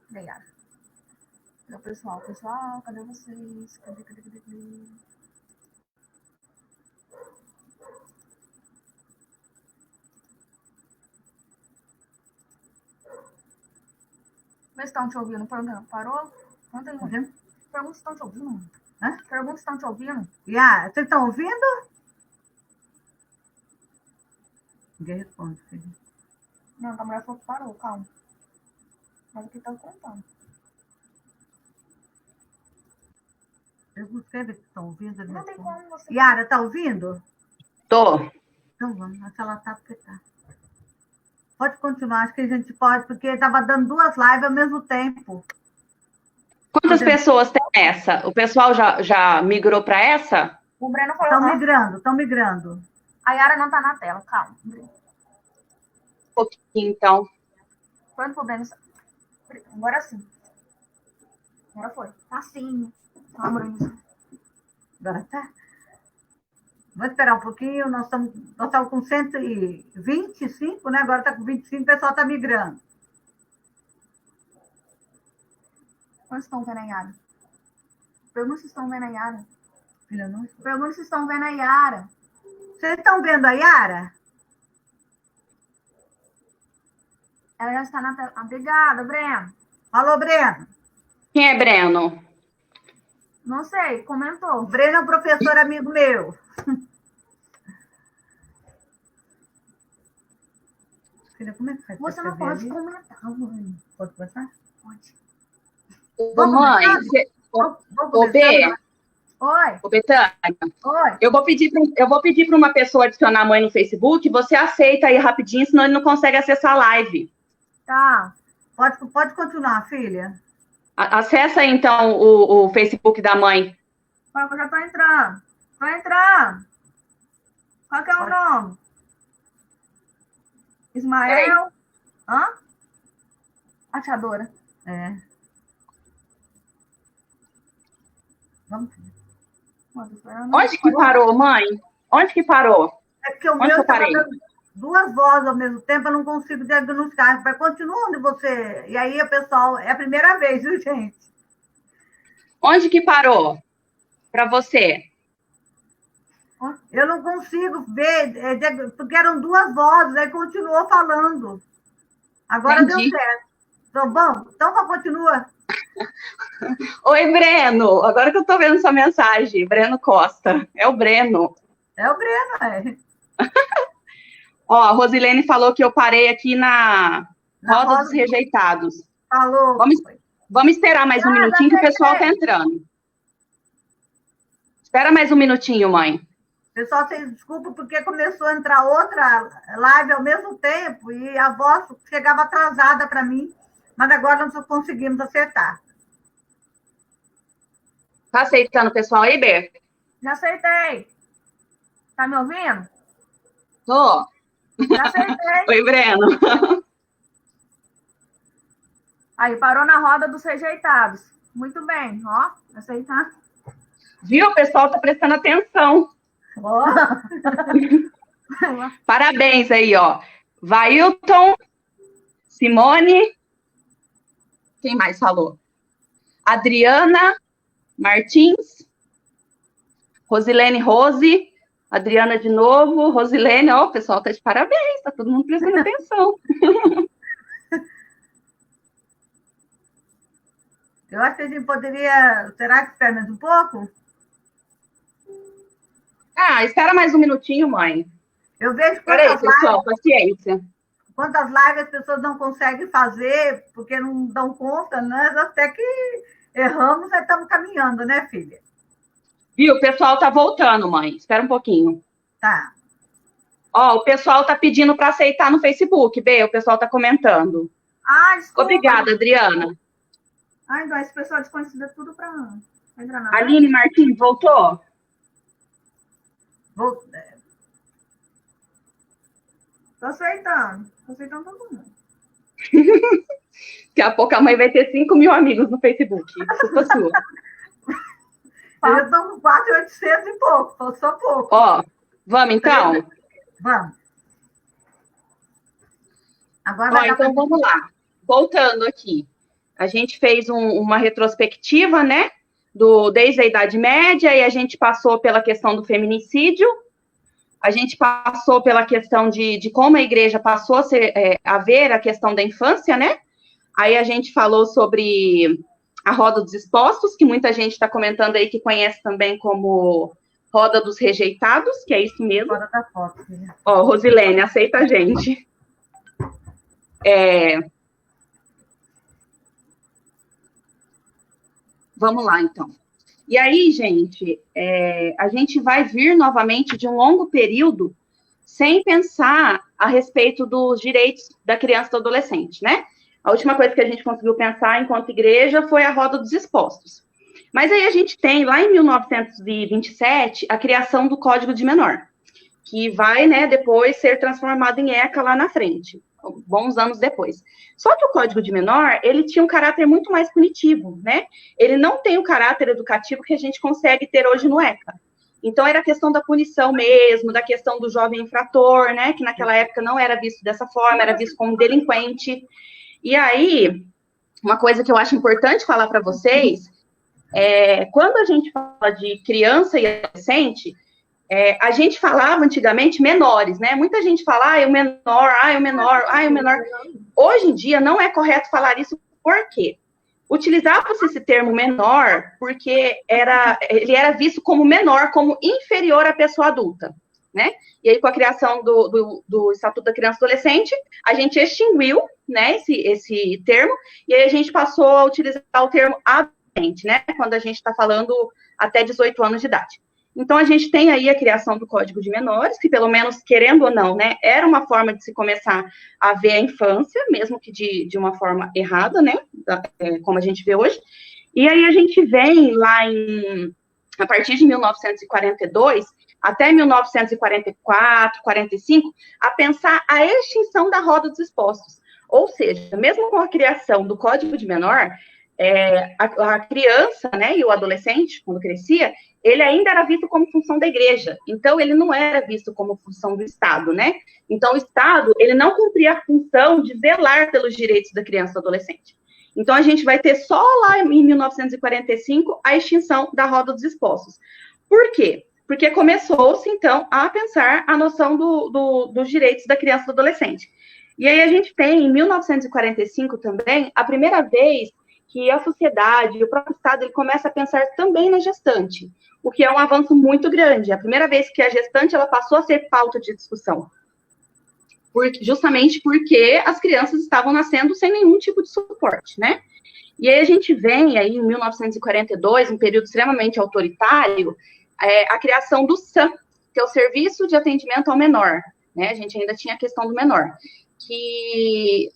Obrigada. Meu pessoal, cadê vocês? Cadê? Vê se estão te ouvindo. Parou? Não tem ouvindo? Pergunta se estão te ouvindo. Hã? Pergunta se estão te ouvindo. Vocês estão ouvindo? Ninguém responde, filho. Não, a mulher falou que parou, calma. Mas aqui tá contando. Eu busquei ver se estão ouvindo. Não tem como você... Yara, tá ouvindo? Tô. Então vamos, acho que ela tá porque tá. Pode continuar, acho que a gente pode, porque tava dando 2 lives ao mesmo tempo. Quantas pessoas tem essa? O pessoal já migrou para essa? O Breno falou... Estão migrando. A Yara não tá na tela, calma. Um pouquinho, então. Quando pro Breno... Agora sim. Agora foi. Tá sim. Agora tá. Vamos esperar um pouquinho, nós estamos com 125, né? Agora está com 25, o pessoal está migrando. Quantos estão vendo a Yara? Pergunta se estão vendo a Yara. Pergunta se estão vendo a Yara. Vocês estão vendo a Yara? Ela já está na tela. Obrigada, Breno. Alô, Breno. Quem é Breno? Não sei, comentou. Breno é um professor amigo meu. Filha, como é que faz? Você não pode comentar, mãe. Pode começar? Pode. Ô, mãe, ô, B. Oi. Ô, Betânia. Oi. Eu vou pedir para uma pessoa adicionar a mãe no Facebook, você aceita aí rapidinho, senão ele não consegue acessar a live. Tá. Pode continuar, filha. Acessa aí, então, o Facebook da mãe. Eu já tô entrando. Tô entrando. Qual que é o nome? Ismael? Hã? Achadora. É. Vamos. Onde que parou, mãe? Onde que parou? É porque o meu tá dando 2 vozes ao mesmo tempo, eu não consigo diagnosticar. Vai continuar onde você... E aí, o pessoal... É a primeira vez, viu, gente? Onde que parou? Para você? Eu não consigo ver, porque eram 2 vozes, aí continuou falando. Agora Entendi. deu certo. Então, bom, então continua. Oi, Breno. Agora que eu tô vendo sua mensagem. Breno Costa. É o Breno. É o Breno, é. Ó, a Rosilene falou que eu parei aqui na roda dos rejeitados. Falou. Vamos esperar mais um minutinho que o pessoal tá entrando. Espera mais um minutinho, mãe. Pessoal, vocês desculpem porque começou a entrar outra live ao mesmo tempo e a voz chegava atrasada para mim, mas agora nós conseguimos acertar. Tá aceitando o pessoal aí, Bê? Já aceitei. Tá me ouvindo? Tô. Já aceitei. Oi, Breno. Aí, parou na roda dos rejeitados. Muito bem, ó. Aceitar. Viu? O pessoal tá prestando atenção. Ó. Parabéns aí, ó. Vailton, Simone. Quem mais falou? Adriana Martins, Rosilene Rose, Adriana de novo, Rosilene, ó, o pessoal tá de parabéns, tá todo mundo prestando atenção. Eu acho que a gente poderia... Será que espera mais um pouco? Ah, espera mais um minutinho, mãe. Eu vejo Peraí, pessoal, paciência. Quantas lives as pessoas não conseguem fazer, porque não dão conta, né? Até que erramos, já estamos caminhando, né, filha? Viu? O pessoal tá voltando, mãe. Espera um pouquinho. Tá. Ó, o pessoal tá pedindo para aceitar no Facebook, Bê, o pessoal tá comentando. Ah, desculpa. Obrigada, Adriana. Ai, então, esse pessoal desconhecido é tudo para entrar na Aline Martins, voltou? Tô aceitando todo mundo. Daqui a pouco a mãe vai ter 5 mil amigos no Facebook. Desculpa sua. Eu tô com 4.800 e pouco, faltou só pouco. Ó, vamos então? Vamos. Agora ó, então vamos lá. Voltando aqui. A gente fez uma retrospectiva, né, desde a Idade Média, e a gente passou pela questão do feminicídio, a gente passou pela questão de como a igreja passou a ver a questão da infância, né? Aí a gente falou sobre a Roda dos Expostos, que muita gente está comentando aí que conhece também como Roda dos Rejeitados, que é isso mesmo. Fora da foto, filha. Ó, Rosilene, aceita a gente. Vamos lá, então. E aí, gente, a gente vai vir novamente de um longo período sem pensar a respeito dos direitos da criança e do adolescente, né? A última coisa que a gente conseguiu pensar enquanto igreja foi a Roda dos Expostos. Mas aí a gente tem, lá em 1927, a criação do Código de Menor, que vai, né, depois ser transformado em ECA lá na frente, bons anos depois. Só que o Código de Menor, ele tinha um caráter muito mais punitivo, né? Ele não tem o caráter educativo que a gente consegue ter hoje no ECA. Então, era a questão da punição mesmo, da questão do jovem infrator, né? Que naquela época não era visto dessa forma, era visto como delinquente. E aí, uma coisa que eu acho importante falar para vocês, quando a gente fala de criança e adolescente, a gente falava antigamente menores, né? Muita gente fala, o menor, o menor, o menor. Hoje em dia não é correto falar isso, por quê? Utilizava-se esse termo menor porque ele era visto como menor, como inferior à pessoa adulta, né? E aí, com a criação do Estatuto da Criança e Adolescente, a gente extinguiu, né, esse termo, e aí a gente passou a utilizar o termo adolescente, né? Quando a gente está falando até 18 anos de idade. Então, a gente tem aí a criação do Código de Menores, que pelo menos, querendo ou não, né, era uma forma de se começar a ver a infância, mesmo que de uma forma errada, né, como a gente vê hoje. E aí a gente vem lá a partir de 1942 até 1944, 45, a pensar a extinção da Roda dos Expostos. Ou seja, mesmo com a criação do Código de Menor, a criança, né, e o adolescente, quando crescia, ele ainda era visto como função da igreja. Então, ele não era visto como função do Estado, né? Então, o Estado, ele não cumpria a função de zelar pelos direitos da criança e do adolescente. Então, a gente vai ter só lá em 1945 a extinção da Roda dos Expostos. Por quê? Porque começou-se, então, a pensar a noção dos direitos da criança e do adolescente. E aí a gente tem, em 1945 também, a primeira vez que a sociedade, o próprio Estado, ele começa a pensar também na gestante, o que é um avanço muito grande. É a primeira vez que a gestante ela passou a ser pauta de discussão, justamente porque as crianças estavam nascendo sem nenhum tipo de suporte, né? E aí a gente vem, aí, em 1942, um período extremamente autoritário, a criação do SAM, que é o Serviço de Atendimento ao Menor, né? A gente ainda tinha a questão do menor, que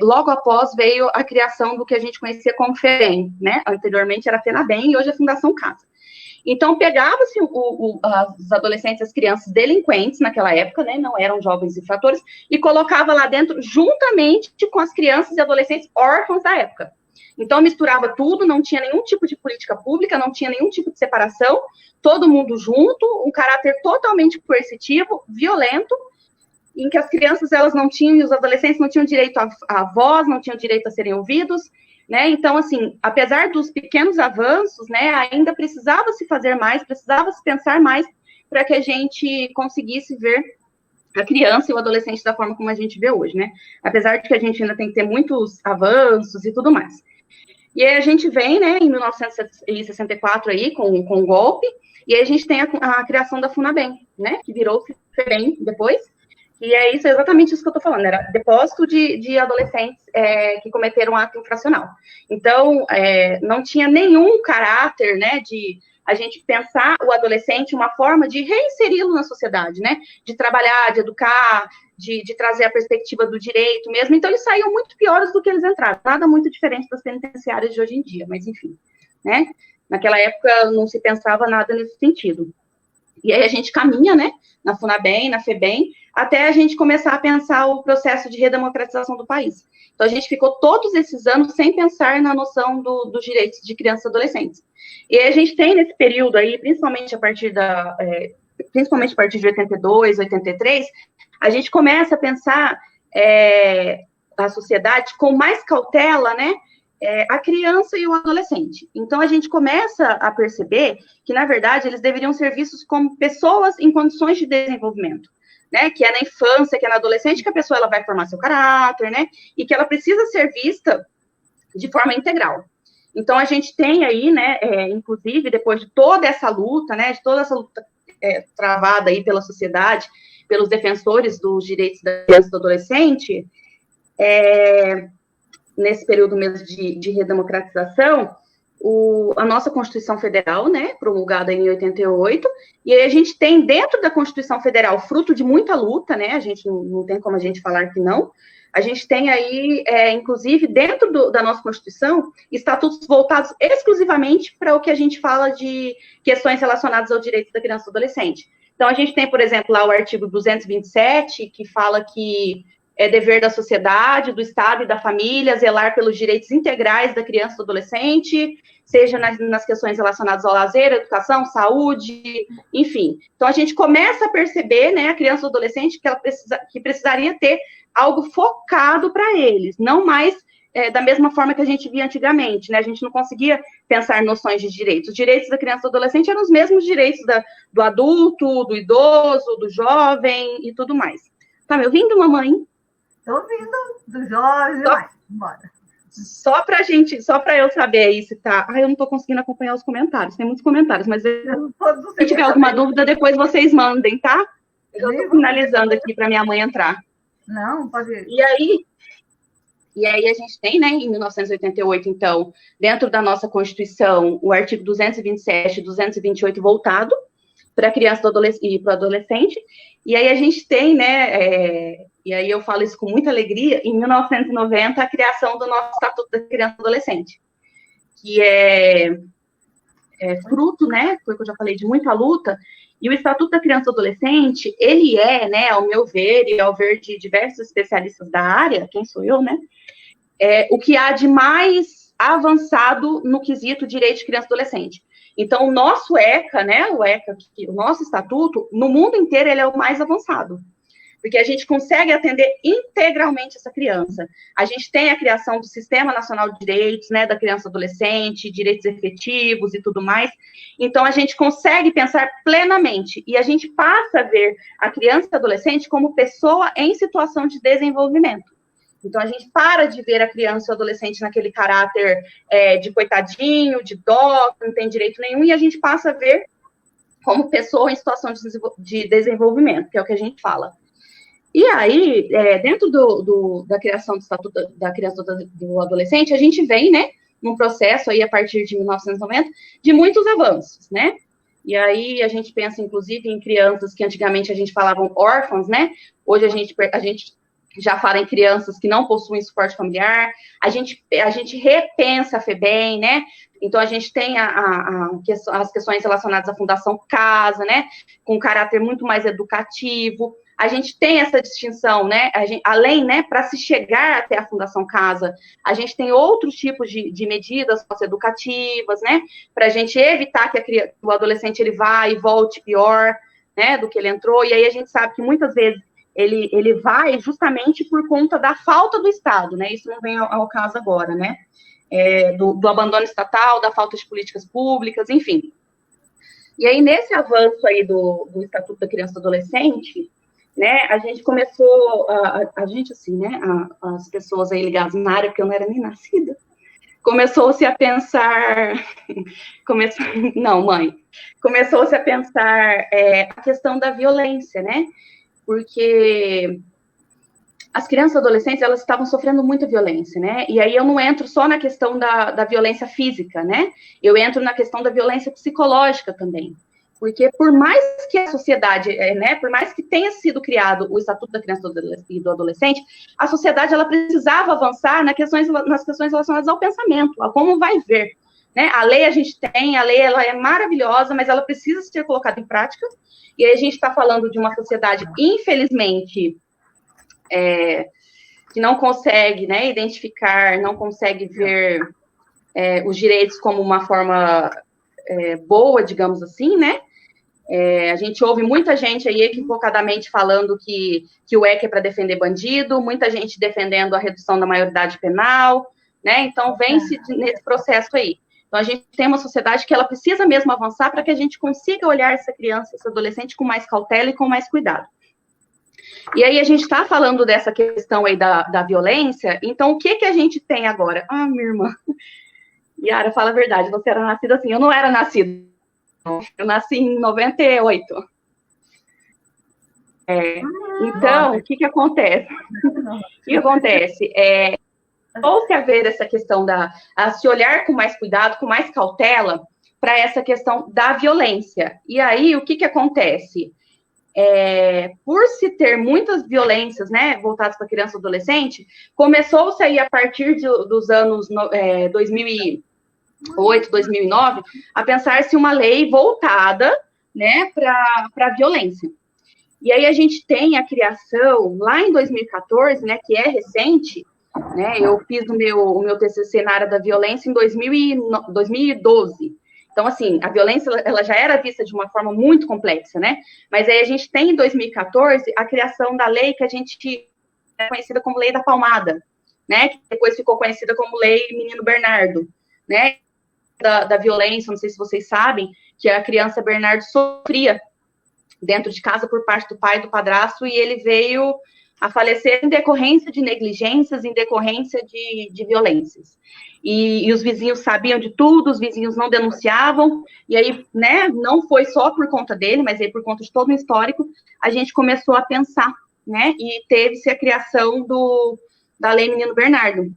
logo após veio a criação do que a gente conhecia como FEBEM, né? Anteriormente era FENABEM e hoje é Fundação Casa. Então, pegava-se os adolescentes, as crianças delinquentes naquela época, né? Não eram jovens infratores, e colocava lá dentro juntamente com as crianças e adolescentes órfãos da época. Então, misturava tudo, não tinha nenhum tipo de política pública, não tinha nenhum tipo de separação, todo mundo junto, um caráter totalmente coercitivo, violento, em que as crianças, elas não tinham, e os adolescentes não tinham direito à voz, não tinham direito a serem ouvidos, né? Então, assim, apesar dos pequenos avanços, né, ainda precisava se fazer mais, precisava se pensar mais para que a gente conseguisse ver a criança e o adolescente da forma como a gente vê hoje, né? Apesar de que a gente ainda tem que ter muitos avanços e tudo mais. E aí a gente vem, né, em 1964 aí, com o golpe, e aí a gente tem a criação da FUNABEM, né, que virou FEBEM depois, e é exatamente isso que eu estou falando, era depósito de adolescentes que cometeram um ato infracional. Então, não tinha nenhum caráter, né, de a gente pensar o adolescente uma forma de reinseri-lo na sociedade, né, de trabalhar, de educar, de trazer a perspectiva do direito mesmo. Então, eles saíam muito piores do que eles entraram, nada muito diferente das penitenciárias de hoje em dia, mas enfim, né, naquela época não se pensava nada nesse sentido. E aí a gente caminha, né, na FUNABEM, na FEBEM, até a gente começar a pensar o processo de redemocratização do país. Então, a gente ficou todos esses anos sem pensar na noção dos direitos de crianças e adolescentes. E aí a gente tem nesse período aí, principalmente a partir de 82, 83, a gente começa a pensar a sociedade com mais cautela, né, a criança e o adolescente. Então, a gente começa a perceber que, na verdade, eles deveriam ser vistos como pessoas em condições de desenvolvimento, né? Que é na infância, que é na adolescente, que a pessoa ela vai formar seu caráter, né? E que ela precisa ser vista de forma integral. Então, a gente tem aí, né, inclusive, depois de toda essa luta, né, de toda essa luta travada aí pela sociedade, pelos defensores dos direitos da criança e do adolescente, nesse período mesmo de redemocratização, a nossa Constituição Federal, né, promulgada em 88, e aí a gente tem dentro da Constituição Federal, fruto de muita luta, né, a gente não tem como a gente falar que não, a gente tem aí, inclusive, dentro da nossa Constituição, estatutos voltados exclusivamente para o que a gente fala de questões relacionadas aos direitos da criança e do adolescente. Então, a gente tem, por exemplo, lá o artigo 227, que fala que é dever da sociedade, do Estado e da família zelar pelos direitos integrais da criança e do adolescente, seja nas questões relacionadas ao lazer, educação, saúde, enfim. Então, a gente começa a perceber, né, a criança e o adolescente que precisaria ter algo focado para eles, não mais da mesma forma que a gente via antigamente, né? A gente não conseguia pensar noções de direitos. Os direitos da criança e do adolescente eram os mesmos direitos do adulto, do idoso, do jovem e tudo mais. Tá me ouvindo, mamãe? Estou ouvindo, do Jorge, vai, bora. Só para eu saber aí se tá... eu não estou conseguindo acompanhar os comentários, tem muitos comentários, mas se tiver alguma dúvida, depois vocês mandem, tá? Eu estou finalizando aqui para minha mãe entrar. Não, pode ir. E aí a gente tem, né, em 1988, então, dentro da nossa Constituição, o artigo 227 e 228 voltado para a criança e para o adolescente, e aí a gente tem, né, e aí eu falo isso com muita alegria, em 1990, a criação do nosso Estatuto da Criança e do Adolescente, que é fruto, né, foi o que eu já falei, de muita luta. E o Estatuto da Criança e do Adolescente, ele né, ao meu ver, e ao ver de diversos especialistas da área, quem sou eu, né, o que há de mais avançado no quesito direito de criança e adolescente. Então, o nosso ECA, né, o nosso estatuto, no mundo inteiro, ele é o mais avançado, porque a gente consegue atender integralmente essa criança. A gente tem a criação do Sistema Nacional de Direitos, né, da criança e adolescente, direitos efetivos e tudo mais. Então, a gente consegue pensar plenamente, e a gente passa a ver a criança e adolescente como pessoa em situação de desenvolvimento. Então, a gente para de ver a criança e o adolescente naquele caráter de coitadinho, de dó, que não tem direito nenhum, e a gente passa a ver como pessoa em situação de desenvolvimento, que é o que a gente fala. E aí, dentro da criação do Estatuto da Criança e do Adolescente, a gente vem, né, num processo aí, a partir de 1990, de muitos avanços, né? E aí a gente pensa, inclusive, em crianças que antigamente a gente falava órfãos, né? Hoje a gente já fala em crianças que não possuem suporte familiar, a gente repensa a FEBEM, né? Então, a gente tem as questões relacionadas à Fundação Casa, né? Com um caráter muito mais educativo. A gente tem essa distinção, né? Além, né, para se chegar até a Fundação Casa, a gente tem outros tipos de medidas socioeducativas, né? Para a gente evitar que o adolescente ele vá e volte pior, né, do que ele entrou. E aí a gente sabe que muitas vezes ele vai justamente por conta da falta do Estado, né? Isso não vem ao caso agora, né? Do abandono estatal, da falta de políticas públicas, enfim. E aí, nesse avanço aí do Estatuto da Criança e do Adolescente, né, a gente começou, a gente assim, né, as pessoas aí ligadas na área, porque eu não era nem nascida, começou-se a pensar, começou-se a pensar a questão da violência, né, porque as crianças e adolescentes, elas estavam sofrendo muita violência, né, e aí eu não entro só na questão da violência física, né, eu entro na questão da violência psicológica também, porque por mais que a sociedade, né, por mais que tenha sido criado o Estatuto da Criança e do Adolescente, a sociedade, ela precisava avançar nas questões relacionadas ao pensamento, a como vai ver, né, a lei a gente tem, a lei, ela é maravilhosa, mas ela precisa ser colocada em prática, e aí a gente está falando de uma sociedade, infelizmente, que não consegue, né, identificar, não consegue ver os direitos como uma forma boa, digamos assim, né? A gente ouve muita gente aí equivocadamente falando que o ECA é para defender bandido, muita gente defendendo a redução da maioridade penal, né? Então, vence nesse processo aí. Então, a gente tem uma sociedade que ela precisa mesmo avançar para que a gente consiga olhar essa criança, esse adolescente com mais cautela e com mais cuidado. E aí, a gente está falando dessa questão aí da violência, então, o que a gente tem agora? Ah, minha irmã, Yara, fala a verdade, você era nascida assim, eu não era nascida, eu nasci em 98. Então, o que acontece? O que acontece? Ou-se a ver essa questão a se olhar com mais cuidado, com mais cautela, para essa questão da violência. E aí, o que acontece? Por se ter muitas violências, né, voltadas para criança e adolescente, começou-se aí a partir dos anos 2008, 2009, a pensar-se uma lei voltada, né, para a violência. E aí a gente tem a criação, lá em 2014, né, que é recente, né, eu fiz o meu TCC na área da violência em 2012. Então, assim, a violência, ela já era vista de uma forma muito complexa, né? Mas aí a gente tem, em 2014, a criação da lei que a gente é conhecida como Lei da Palmada, né? Que depois ficou conhecida como Lei Menino Bernardo, né? Da violência, não sei se vocês sabem, que a criança Bernardo sofria dentro de casa por parte do pai, do padrasto, e ele veio a falecer em decorrência de negligências, em decorrência de violências. E os vizinhos sabiam de tudo, os vizinhos não denunciavam, e aí, né, não foi só por conta dele, mas aí por conta de todo o histórico, a gente começou a pensar, né, e teve-se a criação da Lei Menino Bernardo.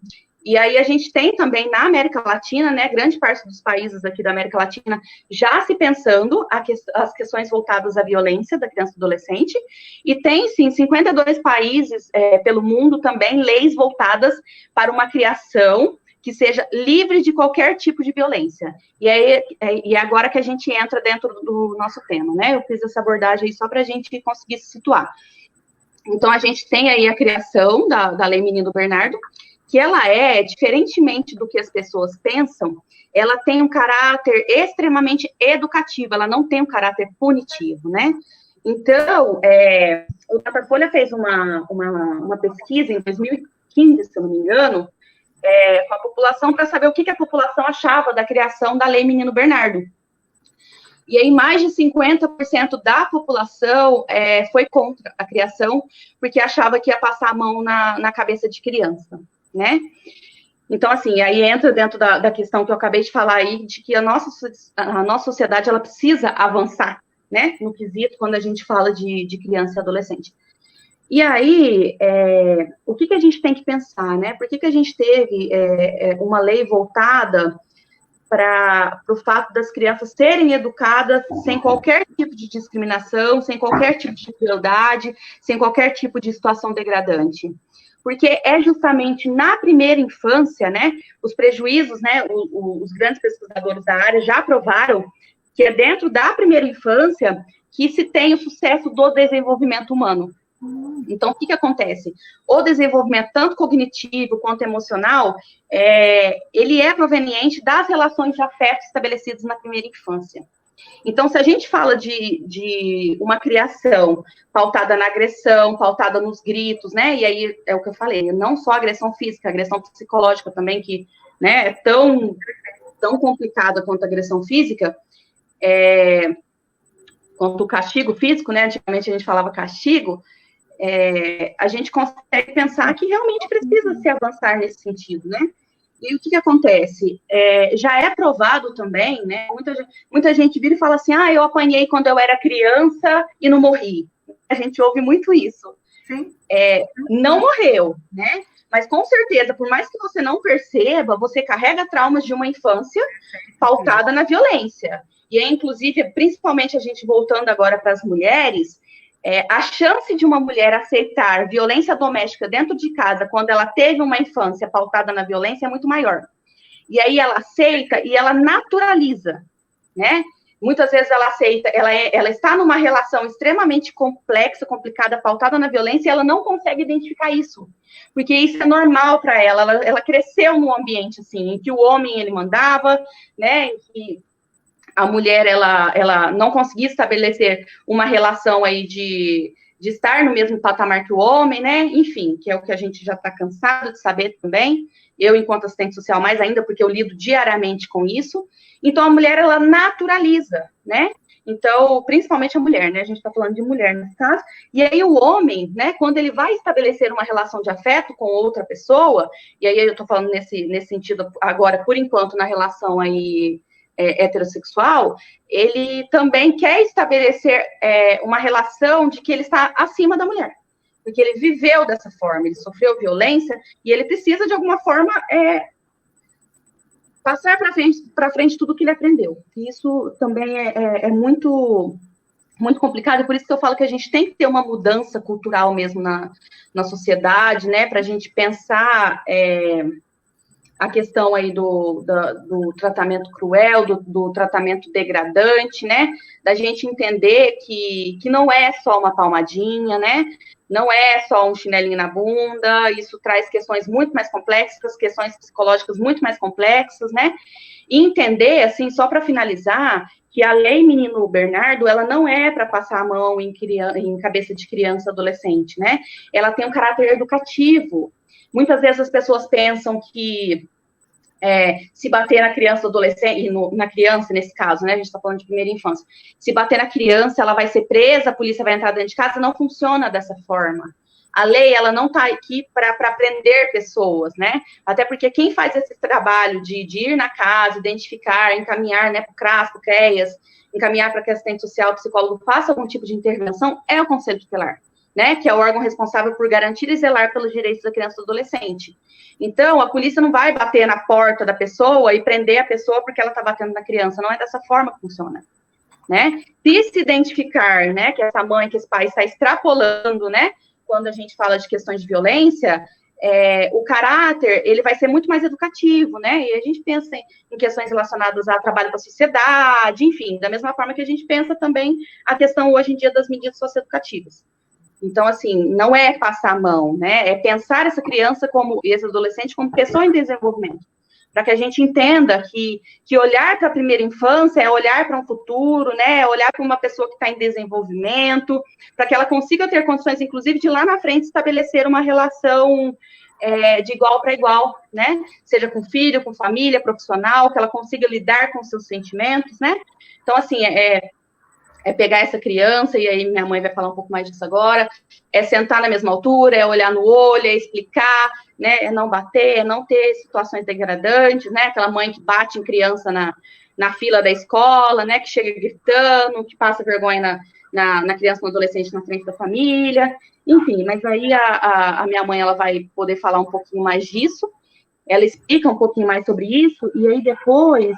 E aí a gente tem também na América Latina, né, grande parte dos países aqui da América Latina já se pensando as questões voltadas à violência da criança e adolescente, e tem, sim, 52 países pelo mundo também leis voltadas para uma criação que seja livre de qualquer tipo de violência. E aí, agora que a gente entra dentro do nosso tema, né, eu fiz essa abordagem aí só para a gente conseguir se situar. Então, a gente tem aí a criação da Lei Menino Bernardo, que ela diferentemente do que as pessoas pensam, ela tem um caráter extremamente educativo, ela não tem um caráter punitivo, né? Então, o Datafolha fez uma pesquisa em 2015, se eu não me engano, com a população, para saber o que a população achava da criação da Lei Menino Bernardo. E aí, mais de 50% da população foi contra a criação, porque achava que ia passar a mão na cabeça de criança, né? Então, assim, aí entra dentro da questão que eu acabei de falar aí, de que a nossa sociedade, ela precisa avançar, né, no quesito, quando a gente fala de criança e adolescente. E aí, o que a gente tem que pensar, né? Por que a gente teve uma lei voltada para o fato das crianças serem educadas sem qualquer tipo de discriminação, sem qualquer tipo de crueldade, sem qualquer tipo de situação degradante? Porque é justamente na primeira infância, né, os prejuízos, né, os grandes pesquisadores da área já provaram que é dentro da primeira infância que se tem o sucesso do desenvolvimento humano. Então, o que acontece? O desenvolvimento, tanto cognitivo quanto emocional, ele é proveniente das relações de afeto estabelecidas na primeira infância. Então, se a gente fala de uma criação pautada na agressão, pautada nos gritos, né? E aí é o que eu falei, não só agressão física, agressão psicológica também, que, né, é tão complicada quanto a agressão física, quanto o castigo físico, né? Antigamente a gente falava castigo, a gente consegue pensar que realmente precisa se avançar nesse sentido, né? E o que acontece? Já é provado também, né? Muita gente vira e fala assim, eu apanhei quando eu era criança e não morri. A gente ouve muito isso. Sim. Não morreu, né? Mas com certeza, por mais que você não perceba, você carrega traumas de uma infância pautada na violência. E aí, inclusive, principalmente a gente voltando agora para as mulheres, a chance de uma mulher aceitar violência doméstica dentro de casa quando ela teve uma infância pautada na violência é muito maior. E aí ela aceita e ela naturaliza, né? Muitas vezes ela aceita, ela está numa relação extremamente complexa, complicada, pautada na violência, e ela não consegue identificar isso. Porque isso é normal para ela. Ela cresceu num ambiente assim, em que o homem ele mandava, né? Em que a mulher ela não conseguia estabelecer uma relação aí de de estar no mesmo patamar que o homem, né? Enfim, que é o que a gente já está cansado de saber também. Eu, enquanto assistente social, mais ainda, porque eu lido diariamente com isso. Então, a mulher, ela naturaliza, né? Então, principalmente a mulher, né? A gente está falando de mulher nesse caso. E aí, o homem, né? Quando ele vai estabelecer uma relação de afeto com outra pessoa, e aí eu estou falando nesse sentido agora, por enquanto, na relação aí heterossexual, ele também quer estabelecer uma relação de que ele está acima da mulher. Porque ele viveu dessa forma, ele sofreu violência, e ele precisa, de alguma forma, passar para frente tudo que ele aprendeu. E isso também é muito, muito complicado, e por isso que eu falo que a gente tem que ter uma mudança cultural mesmo na sociedade, né, para a gente pensar a questão aí do tratamento cruel, do tratamento degradante, né, da gente entender que não é só uma palmadinha, né, não é só um chinelinho na bunda, isso traz questões muito mais complexas, questões psicológicas muito mais complexas, né, e entender, assim, só para finalizar, que a lei Menino Bernardo, ela não é para passar a mão em cabeça de criança e adolescente, né, ela tem um caráter educativo. Muitas vezes as pessoas pensam que se bater na criança, adolescente, na criança nesse caso, né, a gente está falando de primeira infância, se bater na criança, ela vai ser presa, a polícia vai entrar dentro de casa, não funciona dessa forma. A lei, ela não está aqui para prender pessoas, né, até porque quem faz esse trabalho de ir na casa, identificar, encaminhar, né, para o CRAS, para o CREAS, encaminhar para que assistente social, psicólogo faça algum tipo de intervenção, é o Conselho Tutelar, né, que é o órgão responsável por garantir e zelar pelos direitos da criança e do adolescente. Então, a polícia não vai bater na porta da pessoa e prender a pessoa porque ela está batendo na criança, não é dessa forma que funciona, né? Se identificar, né, que essa mãe, que esse pai está extrapolando, né, quando a gente fala de questões de violência, o caráter, ele vai ser muito mais educativo, né, e a gente pensa em questões relacionadas a trabalho com a sociedade, enfim, da mesma forma que a gente pensa também a questão, hoje em dia, das medidas socioeducativas. Então, assim, não é passar a mão, né? É pensar essa criança e esse adolescente como pessoa em desenvolvimento. Para que a gente entenda que olhar para a primeira infância é olhar para um futuro, né? É olhar para uma pessoa que está em desenvolvimento, para que ela consiga ter condições, inclusive, de lá na frente estabelecer uma relação de igual para igual, né? Seja com filho, com família, profissional, que ela consiga lidar com seus sentimentos, né? Então, assim, pegar essa criança, e aí minha mãe vai falar um pouco mais disso agora, é sentar na mesma altura, é olhar no olho, é explicar, né, é não bater, é não ter situações degradantes, né, aquela mãe que bate em criança na fila da escola, né, que chega gritando, que passa vergonha na criança, no adolescente, na frente da família, enfim, mas aí a minha mãe, ela vai poder falar um pouquinho mais disso, ela explica um pouquinho mais sobre isso, e aí depois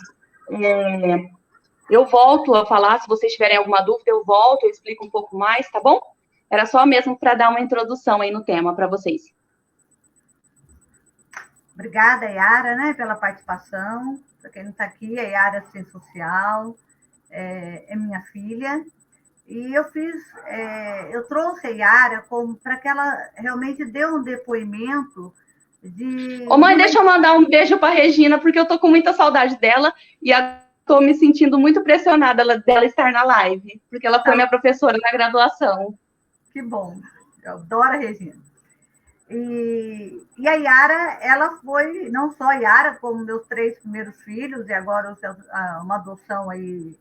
eu volto a falar, se vocês tiverem alguma dúvida, eu volto, eu explico um pouco mais, tá bom? Era só mesmo para dar uma introdução aí no tema para vocês. Obrigada, Yara, né, pela participação. Para quem não está aqui, a Yara é assistente social, é minha filha. E eu trouxe a Yara para que ela realmente dê um depoimento de... Ô, mãe, deixa eu mandar um beijo para a Regina, porque eu tô com muita saudade dela e estou me sentindo muito pressionada dela estar na live, porque ela foi minha professora na graduação. Que bom, eu adoro a Regina. E a Yara, ela foi, não só a Yara, como meus 3 primeiros filhos, e agora uma adoção aí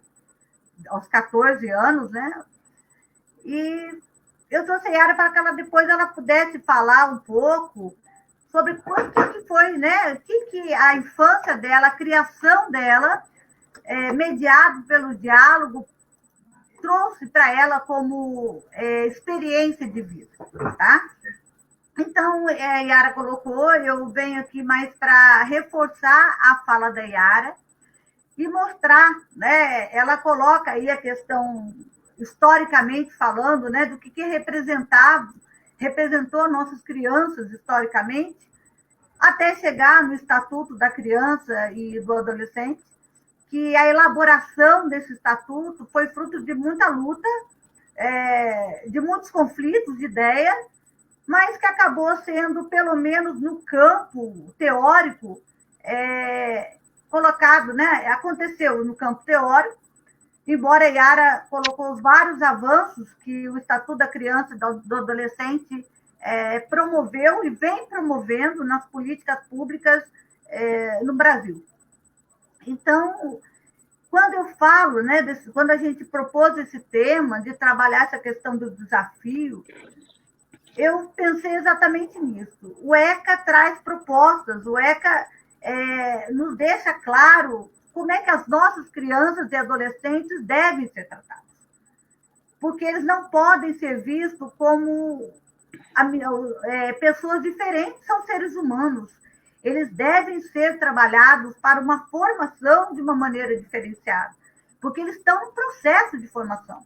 aos 14 anos, né? E eu trouxe a Yara para que depois ela pudesse falar um pouco sobre quanto que foi, né? O que a infância dela, a criação dela, mediado pelo diálogo, trouxe para ela como experiência de vida, tá? Então, a Yara colocou, eu venho aqui mais para reforçar a fala da Yara e mostrar, né? Ela coloca aí a questão, historicamente falando, né? Do que representou nossas crianças historicamente, até chegar no Estatuto da Criança e do Adolescente, que a elaboração desse estatuto foi fruto de muita luta, de muitos conflitos de ideia, mas que acabou sendo, pelo menos no campo teórico, colocado, né? Aconteceu no campo teórico, embora a Yara colocou os vários avanços que o Estatuto da Criança e do Adolescente promoveu e vem promovendo nas políticas públicas no Brasil. Então, quando eu falo, né, quando a gente propôs esse tema de trabalhar essa questão do desafio, eu pensei exatamente nisso. O ECA traz propostas, o ECA nos deixa claro como é que as nossas crianças e adolescentes devem ser tratadas. Porque eles não podem ser vistos como pessoas diferentes, são seres humanos. Eles devem ser trabalhados para uma formação de uma maneira diferenciada, porque eles estão no processo de formação.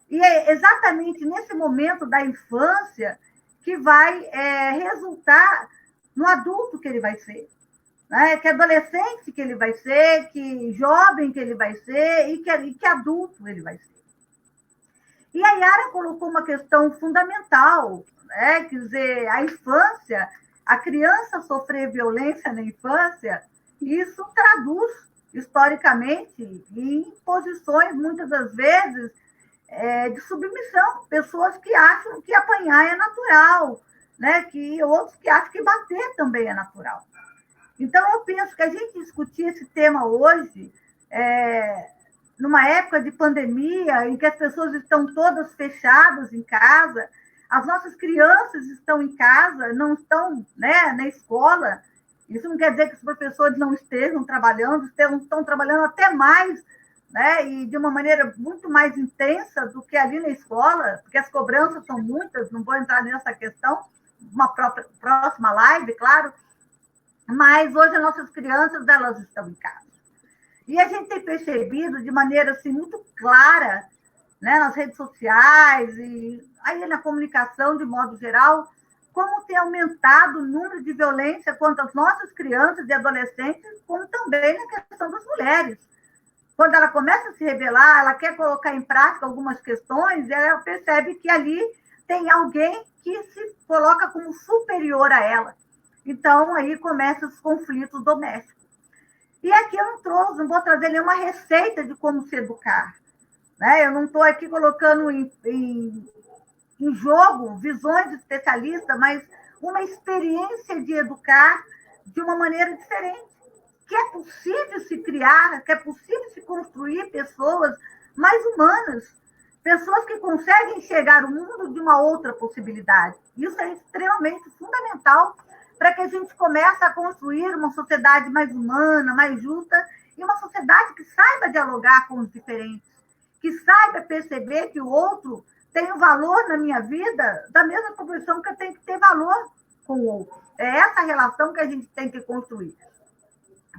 E é exatamente nesse momento da infância que vai resultar no adulto que ele vai ser, né? Que adolescente que ele vai ser, que jovem que ele vai ser e que adulto ele vai ser. E a Yara colocou uma questão fundamental, né? Quer dizer, a infância, a criança sofrer violência na infância, isso traduz historicamente em posições, muitas das vezes, de submissão, pessoas que acham que apanhar é natural, né? Que outros que acham que bater também é natural. Então, eu penso que a gente discutir esse tema hoje, numa época de pandemia, em que as pessoas estão todas fechadas em casa, as nossas crianças estão em casa, não estão, né, na escola. Isso não quer dizer que os professores não estejam trabalhando, estão trabalhando até mais, né, e de uma maneira muito mais intensa do que ali na escola, porque as cobranças são muitas, não vou entrar nessa questão, uma próxima live, claro, mas hoje as nossas crianças, elas estão em casa. E a gente tem percebido de maneira assim, muito clara, né, nas redes sociais e aí na comunicação de modo geral, como tem aumentado o número de violência contra as nossas crianças e adolescentes, como também na questão das mulheres. Quando ela começa a se rebelar, ela quer colocar em prática algumas questões, ela percebe que ali tem alguém que se coloca como superior a ela. Então, aí começam os conflitos domésticos. E aqui eu não vou trazer nenhuma receita de como se educar. Né? Eu não estou aqui colocando em jogo visões de especialista, mas uma experiência de educar de uma maneira diferente. Que é possível se criar, que é possível se construir pessoas mais humanas, pessoas que conseguem enxergar o mundo de uma outra possibilidade. Isso é extremamente fundamental para que a gente comece a construir uma sociedade mais humana, mais justa, e uma sociedade que saiba dialogar com os diferentes, que saiba perceber que o outro tem um valor na minha vida da mesma proporção que eu tenho que ter valor com o outro. É essa relação que a gente tem que construir.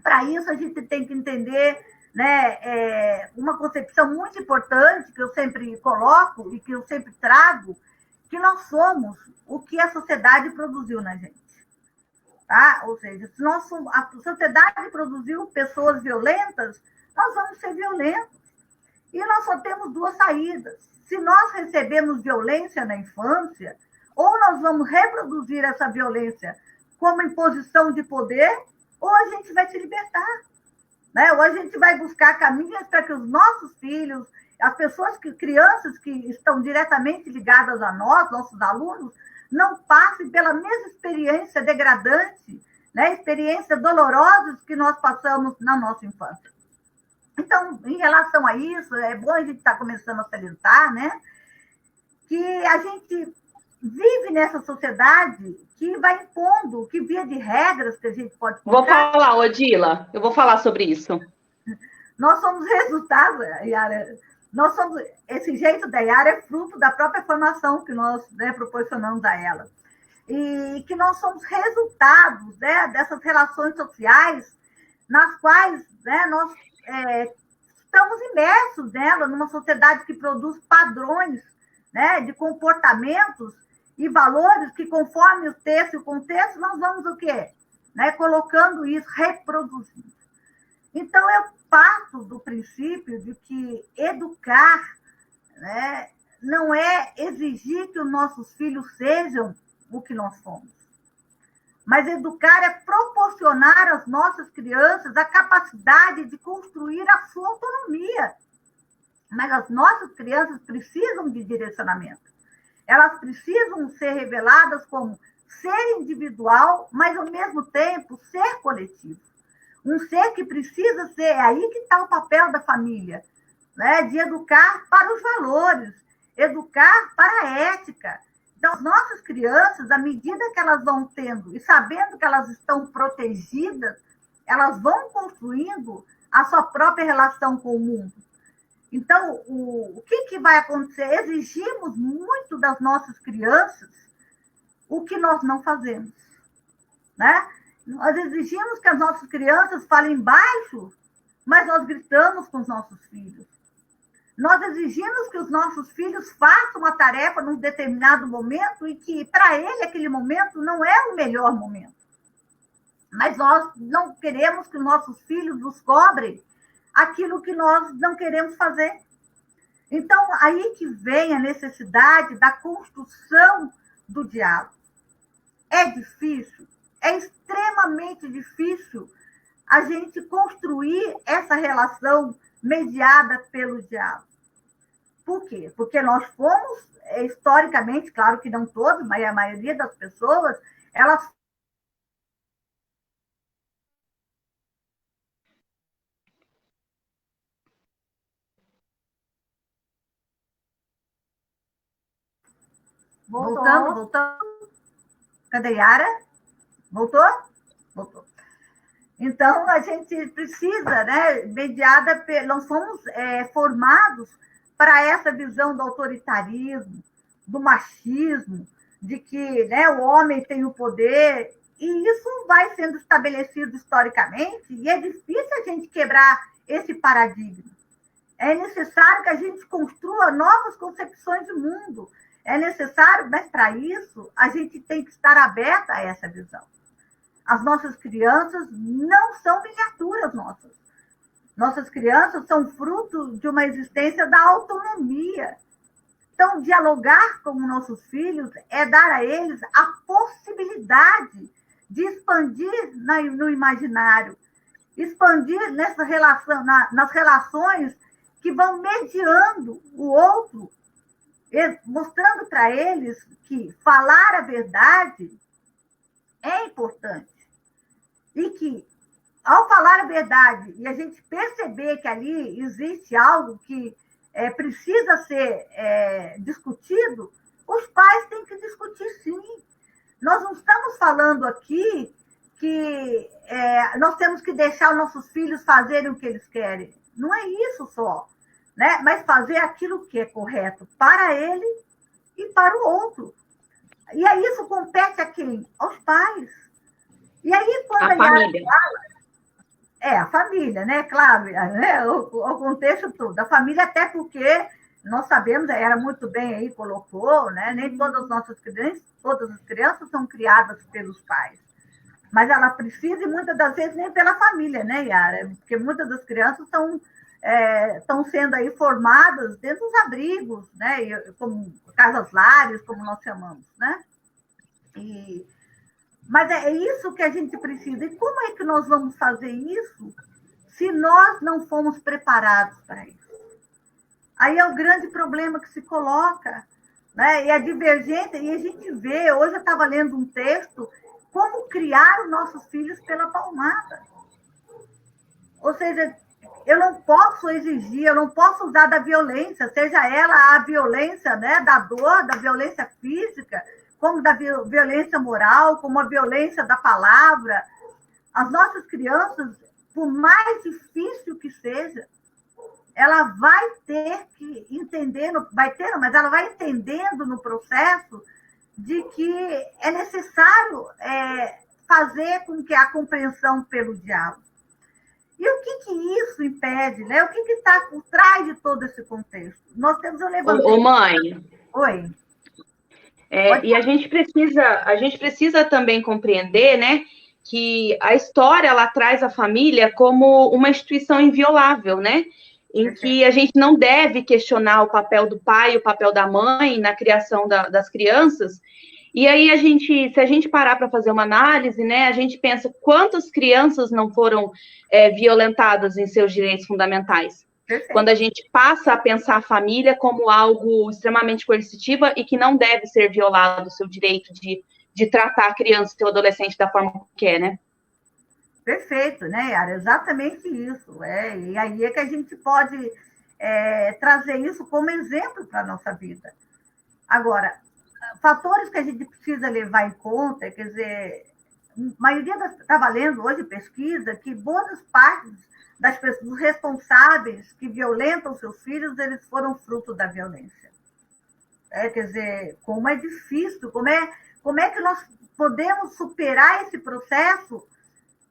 Para isso, a gente tem que entender, né, uma concepção muito importante que eu sempre coloco e que eu sempre trago, que nós somos o que a sociedade produziu na gente. Tá? Ou seja, se a sociedade produziu pessoas violentas, nós vamos ser violentos. E nós só temos duas saídas. Se nós recebemos violência na infância, ou nós vamos reproduzir essa violência como imposição de poder, ou a gente vai se libertar. Né? Ou a gente vai buscar caminhos para que os nossos filhos, as pessoas, crianças que estão diretamente ligadas a nós, nossos alunos, não passem pela mesma experiência degradante, né? Experiências dolorosas que nós passamos na nossa infância. Então, em relação a isso, é bom a gente estar começando a salientar, né? Que a gente vive nessa sociedade que vai impondo, que via de regras que a gente pode colocar. Vou falar, Odila, eu vou falar sobre isso. Nós somos resultado, Yara, esse jeito da Yara é fruto da própria formação que nós, né, proporcionamos a ela. E que nós somos resultados, né, dessas relações sociais nas quais, né, nós estamos imersos nela, numa sociedade que produz padrões, né, de comportamentos e valores que, conforme o texto e o contexto, nós vamos o quê? Né, colocando isso, reproduzindo. Então, eu parto do princípio de que educar, né, não é exigir que os nossos filhos sejam o que nós somos. Mas educar é proporcionar às nossas crianças a capacidade de construir a sua autonomia. Mas as nossas crianças precisam de direcionamento. Elas precisam ser reveladas como ser individual, mas ao mesmo tempo ser coletivo. Um ser que precisa ser, é aí que está o papel da família, né? De educar para os valores, educar para a ética. Então, as nossas crianças, à medida que elas vão tendo e sabendo que elas estão protegidas, elas vão construindo a sua própria relação com o mundo. Então, o que vai acontecer? Exigimos muito das nossas crianças o que nós não fazemos, né? Nós exigimos que as nossas crianças falem baixo, mas nós gritamos com os nossos filhos. Nós exigimos que os nossos filhos façam uma tarefa num determinado momento e que, para ele, aquele momento não é o melhor momento. Mas nós não queremos que os nossos filhos nos cobrem aquilo que nós não queremos fazer. Então, aí que vem a necessidade da construção do diálogo. É difícil, é extremamente difícil a gente construir essa relação mediada pelo diálogo. Por quê? Porque nós fomos, historicamente, claro que não todos, mas a maioria das pessoas, elas voltando. Cadê Yara? Voltou? Voltou. Então, a gente precisa, né, mediada, nós somos formados para essa visão do autoritarismo, do machismo, de que, né, o homem tem o poder, e isso vai sendo estabelecido historicamente, e é difícil a gente quebrar esse paradigma. É necessário que a gente construa novas concepções de mundo. É necessário, mas para isso, a gente tem que estar aberta a essa visão. As nossas crianças não são miniaturas nossas. Nossas crianças são fruto de uma existência da autonomia. Então, dialogar com nossos filhos é dar a eles a possibilidade de expandir no imaginário, expandir nessa relação, nas relações que vão mediando o outro, mostrando para eles que falar a verdade é importante. E que, ao falar a verdade e a gente perceber que ali existe algo que precisa ser discutido, os pais têm que discutir sim. Nós não estamos falando aqui que nós temos que deixar os nossos filhos fazerem o que eles querem. Não é isso só, né? Mas fazer aquilo que é correto para ele e para o outro. E aí isso compete a quem? Aos pais. E aí, quando a família fala, a família, né? Claro, né? O contexto todo. A família, até porque nós sabemos, era muito bem aí, colocou, né? Nem todas as crianças são criadas pelos pais. Mas ela precisa, e muitas das vezes, nem pela família, né, Yara? Porque muitas das crianças estão sendo aí formadas dentro dos abrigos, né? Como casas-lares, como nós chamamos, né? Mas é isso que a gente precisa. E como é que nós vamos fazer isso se nós não fomos preparados para isso? Aí é o grande problema que se coloca, né? E a divergência, e a gente vê, hoje eu estava lendo um texto, como criar os nossos filhos pela palmada. Ou seja, eu não posso exigir, eu não posso usar da violência, seja ela a violência, né, da dor, da violência física, como da violência moral, como a violência da palavra. As nossas crianças, por mais difícil que seja, ela vai ter que entender, mas ela vai entendendo no processo de que é necessário fazer com que a compreensão pelo diálogo. E o que isso impede, né? O que está por trás de todo esse contexto? Nós temos um levantamento. Ô, mãe. Oi. E a gente precisa também compreender, né, que a história ela traz a família como uma instituição inviolável, né, em que a gente não deve questionar o papel do pai e o papel da mãe na criação das crianças. E aí se a gente parar para fazer uma análise, né, a gente pensa quantas crianças não foram violentadas em seus direitos fundamentais, Perfeito. Quando a gente passa a pensar a família como algo extremamente coercitiva e que não deve ser violado o seu direito de tratar a criança e o adolescente da forma que quer, né? Perfeito, né, Yara? Exatamente isso. E aí é que a gente pode trazer isso como exemplo para a nossa vida. Agora, fatores que a gente precisa levar em conta, quer dizer, a maioria está valendo hoje pesquisa que boas partes das pessoas, dos responsáveis que violentam seus filhos, eles foram fruto da violência. Quer dizer, como é difícil, como é que nós podemos superar esse processo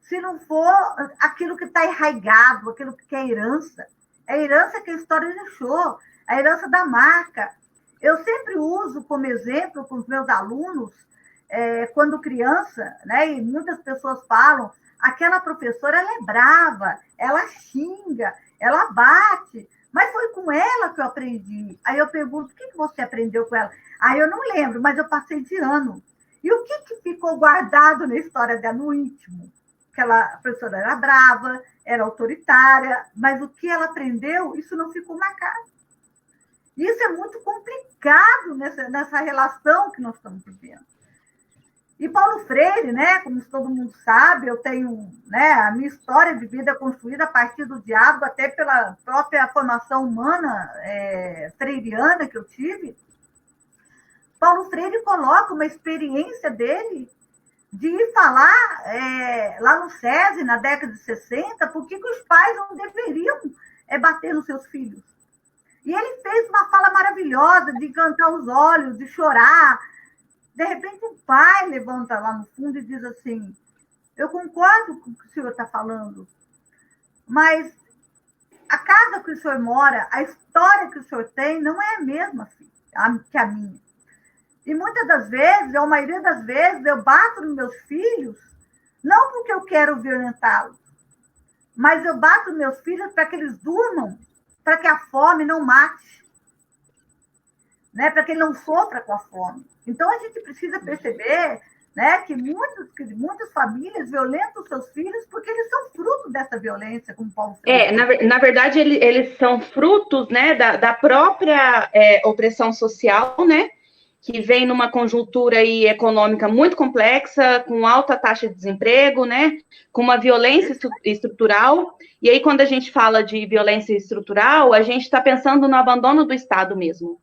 se não for aquilo que está enraizado, aquilo que é herança. É a herança que a história deixou, a herança da marca. Eu sempre uso como exemplo com os meus alunos, quando criança, né, e muitas pessoas falam, aquela professora ela é brava, ela xinga, ela bate, mas foi com ela que eu aprendi. Aí eu pergunto, o que você aprendeu com ela? Aí eu não lembro, mas eu passei de ano. E o que ficou guardado na história dela, no íntimo? Aquela professora era brava, era autoritária, mas o que ela aprendeu, isso não ficou marcado. Isso é muito complicado nessa relação que nós estamos vivendo. E Paulo Freire, né, como todo mundo sabe, eu tenho, né, a minha história de vida é construída a partir do diálogo, até pela própria formação humana freiriana que eu tive. Paulo Freire coloca uma experiência dele de ir falar lá no SESI, na década de 60, por que os pais não deveriam bater nos seus filhos. E ele fez uma fala maravilhosa de cantar os olhos, de chorar. De repente, um pai levanta lá no fundo e diz assim, eu concordo com o que o senhor está falando, mas a casa que o senhor mora, a história que o senhor tem, não é a mesma que a minha. E muitas das vezes, ou a maioria das vezes, eu bato nos meus filhos, não porque eu quero violentá-los, mas eu bato nos meus filhos para que eles durmam, para que a fome não mate, né? Para que ele não sofra com a fome. Então, a gente precisa perceber, né, que muitas famílias violentam seus filhos porque eles são fruto dessa violência, como Paulo Freire. Na verdade, eles são frutos, né, da própria opressão social, né, que vem numa conjuntura aí econômica muito complexa, com alta taxa de desemprego, né, com uma violência estrutural. E aí, quando a gente fala de violência estrutural, a gente está pensando no abandono do Estado mesmo.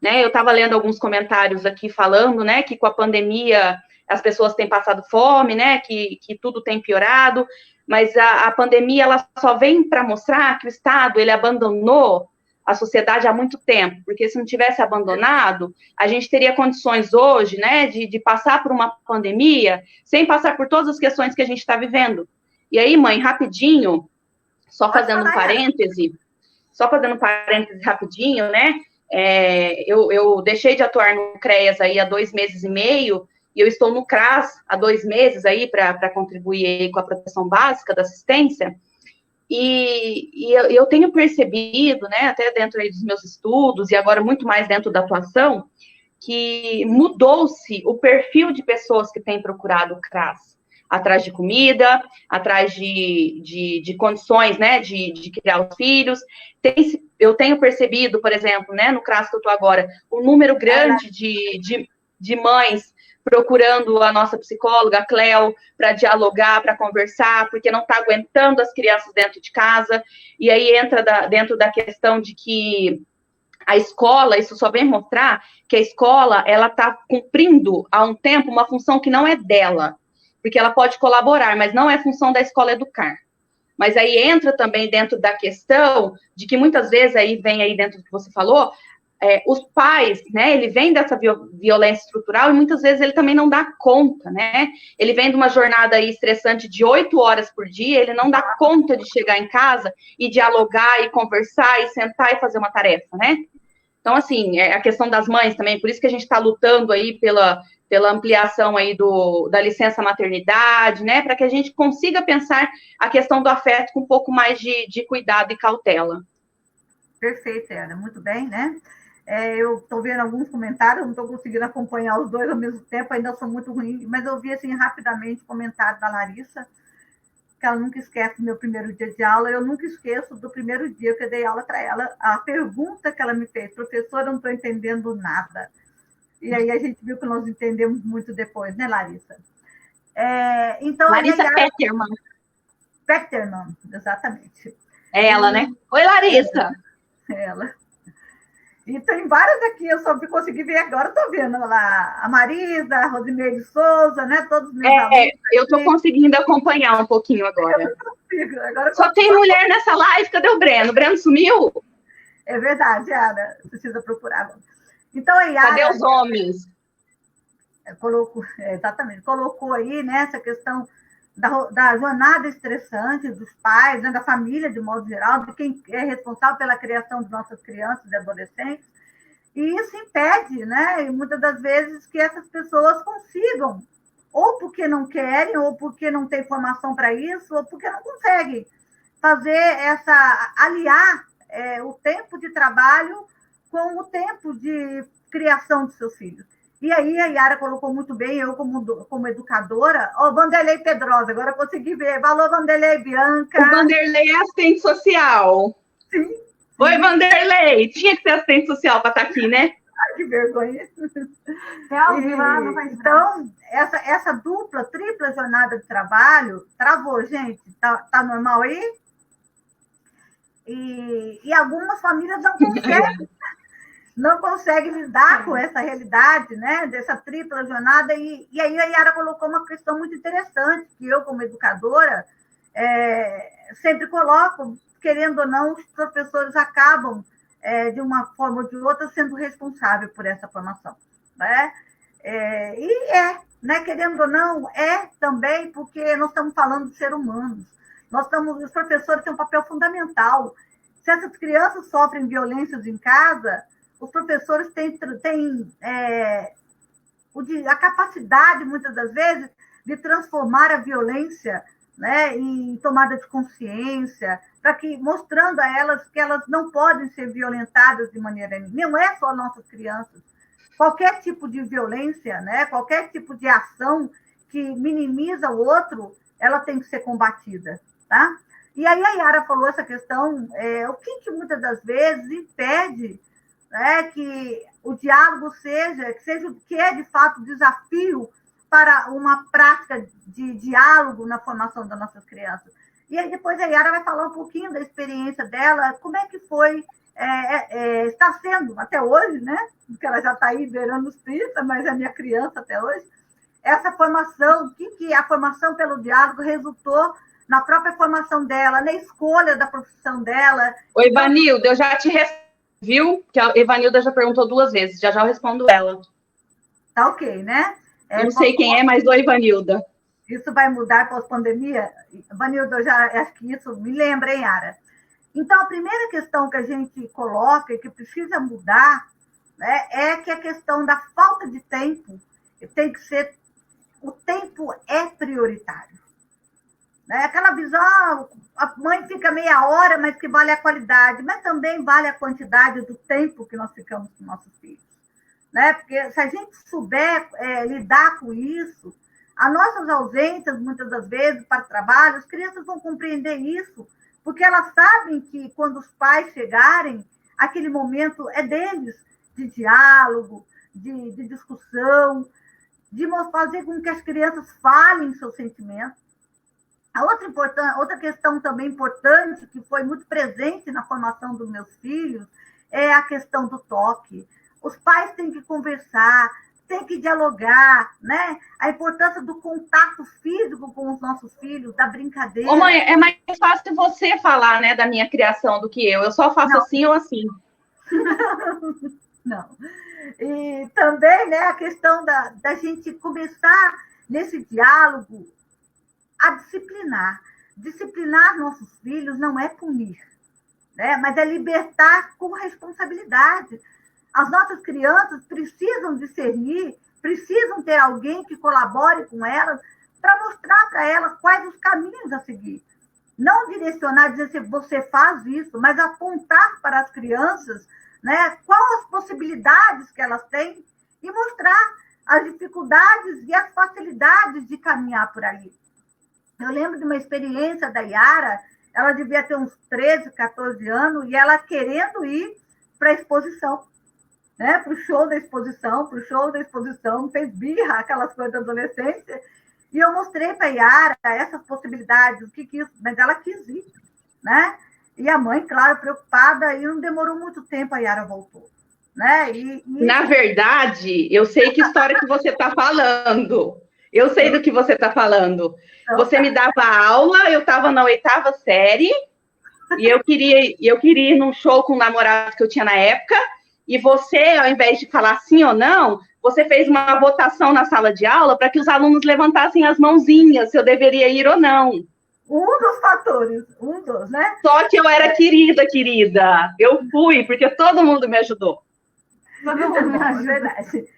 Né? Eu estava lendo alguns comentários aqui falando, né, que com a pandemia as pessoas têm passado fome, né, que tudo tem piorado, mas a pandemia ela só vem para mostrar que o Estado ele abandonou a sociedade há muito tempo, porque se não tivesse abandonado, a gente teria condições hoje, né, de passar por uma pandemia sem passar por todas as questões que a gente está vivendo. E aí, mãe, rapidinho, só fazendo um parêntese rapidinho, né, eu deixei de atuar no CREAS aí há 2 meses e meio, e eu estou no CRAS há 2 meses aí para contribuir aí com a proteção básica da assistência, e eu tenho percebido, né, até dentro aí dos meus estudos, e agora muito mais dentro da atuação, que mudou-se o perfil de pessoas que têm procurado o CRAS, atrás de comida, atrás de condições, né, de criar os filhos. Eu tenho percebido, por exemplo, né, no CRAS que eu estou agora, um número grande de mães procurando a nossa psicóloga, a Cleo, para dialogar, para conversar, porque não está aguentando as crianças dentro de casa, e aí entra dentro da questão de que a escola, isso só vem mostrar que a escola, ela está cumprindo há um tempo uma função que não é dela, porque ela pode colaborar, mas não é função da escola educar. Mas aí entra também dentro da questão de que muitas vezes aí vem aí dentro do que você falou, os pais, né, ele vem dessa violência estrutural e muitas vezes ele também não dá conta, né, ele vem de uma jornada aí estressante de 8 horas por dia, ele não dá conta de chegar em casa e dialogar e conversar e sentar e fazer uma tarefa, né. Então, assim, a questão das mães também, por isso que a gente está lutando aí pela ampliação aí da licença maternidade, né, para que a gente consiga pensar a questão do afeto com um pouco mais de cuidado e cautela. Perfeito, Ana, muito bem, né? Eu estou vendo alguns comentários, não estou conseguindo acompanhar os dois ao mesmo tempo, ainda sou muito ruim, mas eu vi assim rapidamente o comentário da Larissa. que ela nunca esquece do meu primeiro dia de aula. Eu nunca esqueço do primeiro dia que eu dei aula para ela. A pergunta que ela me fez: professora, eu não estou entendendo nada. E aí a gente viu que nós entendemos muito depois, né, Larissa? Então, Larissa Petterman. Petterman, exatamente. É ela, né? Oi, Larissa. Ela. E tem várias aqui, eu só consegui ver agora, estou vendo lá, a Marisa, a Rosimeire Souza, né? Todos os meus alunos. Eu estou conseguindo acompanhar um pouquinho agora. Agora só tem mulher nessa live, cadê o Breno? O Breno sumiu? É verdade, Yara, precisa procurar. Então, a Yara... Cadê os homens? Colocou aí, né, essa questão da jornada estressante dos pais, né, da família, de modo geral, de quem é responsável pela criação de nossas crianças e adolescentes. E isso impede, né, e muitas das vezes, que essas pessoas consigam, ou porque não querem, ou porque não tem formação para isso, ou porque não conseguem aliar o tempo de trabalho com o tempo de criação de seus filhos. E aí a Yara colocou muito bem, eu como educadora, Vanderlei Pedrosa, agora eu consegui ver. Valor, Vanderlei, Bianca. O Vanderlei é assistente social. Sim. Oi, Vanderlei. Tinha que ser assistente social para estar aqui, né? Ai, que vergonha. Então, essa dupla, tripla jornada de trabalho, travou, gente? Tá normal aí? E algumas famílias não conseguem lidar com essa realidade, né, dessa tripla jornada, e aí a Yara colocou uma questão muito interessante, que eu, como educadora, sempre coloco, querendo ou não, os professores acabam, de uma forma ou de outra, sendo responsáveis por essa formação, né? Né, querendo ou não, também porque nós estamos falando de seres humanos, os professores têm um papel fundamental. Se essas crianças sofrem violências em casa, os professores têm a capacidade, muitas das vezes, de transformar a violência, né, em tomada de consciência, mostrando a elas que elas não podem ser violentadas de maneira nenhuma. Não é só nossas crianças. Qualquer tipo de violência, né, qualquer tipo de ação que minimiza o outro, ela tem que ser combatida, tá? E aí a Yara falou essa questão, o que muitas das vezes impede, né, que o diálogo que é de fato desafio para uma prática de diálogo na formação das nossas crianças. E aí depois a Yara vai falar um pouquinho da experiência dela, como é que foi, está sendo até hoje, né? Porque ela já está aí beirando os 30, mas é minha criança até hoje. Essa formação, o que a formação pelo diálogo resultou na própria formação dela, na escolha da profissão dela. Oi, Ivanilda, eu já te respondo, viu? Que a Ivanilda já perguntou 2 vezes, já eu respondo ela. Tá ok, né? Não sei quem é, mas oi, Ivanilda. Isso vai mudar pós-pandemia? Ivanilda, eu já acho que isso me lembra, hein, Yara? Então, a primeira questão que a gente coloca e que precisa mudar, né, é que a questão da falta de tempo tem que ser... O tempo é prioritário. Aquela visão, a mãe fica meia hora, mas que vale a qualidade, mas também vale a quantidade do tempo que nós ficamos com nossos filhos. Né? Porque se a gente souber lidar com isso, as nossas ausências, muitas das vezes, para o trabalho, as crianças vão compreender isso, porque elas sabem que quando os pais chegarem, aquele momento é deles, de diálogo, de discussão, de fazer com que as crianças falem seus sentimentos. A outra questão também importante, que foi muito presente na formação dos meus filhos, é a questão do toque. Os pais têm que conversar, têm que dialogar, né? A importância do contato físico com os nossos filhos, da brincadeira. Ô, mãe, é mais fácil você falar, né, da minha criação do que eu. Eu só faço assim ou assim. Não. E também, né, a questão da gente começar nesse diálogo a disciplinar. Disciplinar nossos filhos não é punir, né? Mas é libertar com responsabilidade. As nossas crianças precisam discernir, precisam ter alguém que colabore com elas para mostrar para elas quais os caminhos a seguir. Não direcionar, dizer assim, você faz isso, mas apontar para as crianças, né, quais as possibilidades que elas têm e mostrar as dificuldades e as facilidades de caminhar por ali. Eu lembro de uma experiência da Yara, ela devia ter uns 13, 14 anos, e ela querendo ir para a exposição, né? Para o show da exposição, fez birra, aquelas coisas da adolescência, e eu mostrei para a Yara essas possibilidades, o que isso, mas ela quis ir, né? E a mãe, claro, preocupada, e não demorou muito tempo, a Yara voltou. Né? Na verdade, eu sei que história que você está falando. Eu sei do que você está falando. Então, você tá. me dava aula, eu estava na 8ª série, e eu queria ir num show com o namorado que eu tinha na época, e você, ao invés de falar sim ou não, você fez uma votação na sala de aula para que os alunos levantassem as mãozinhas se eu deveria ir ou não. Um dos fatores, né? Só que eu era querida. Eu fui, porque todo mundo me ajudou. Todo mundo me ajudou. É verdade.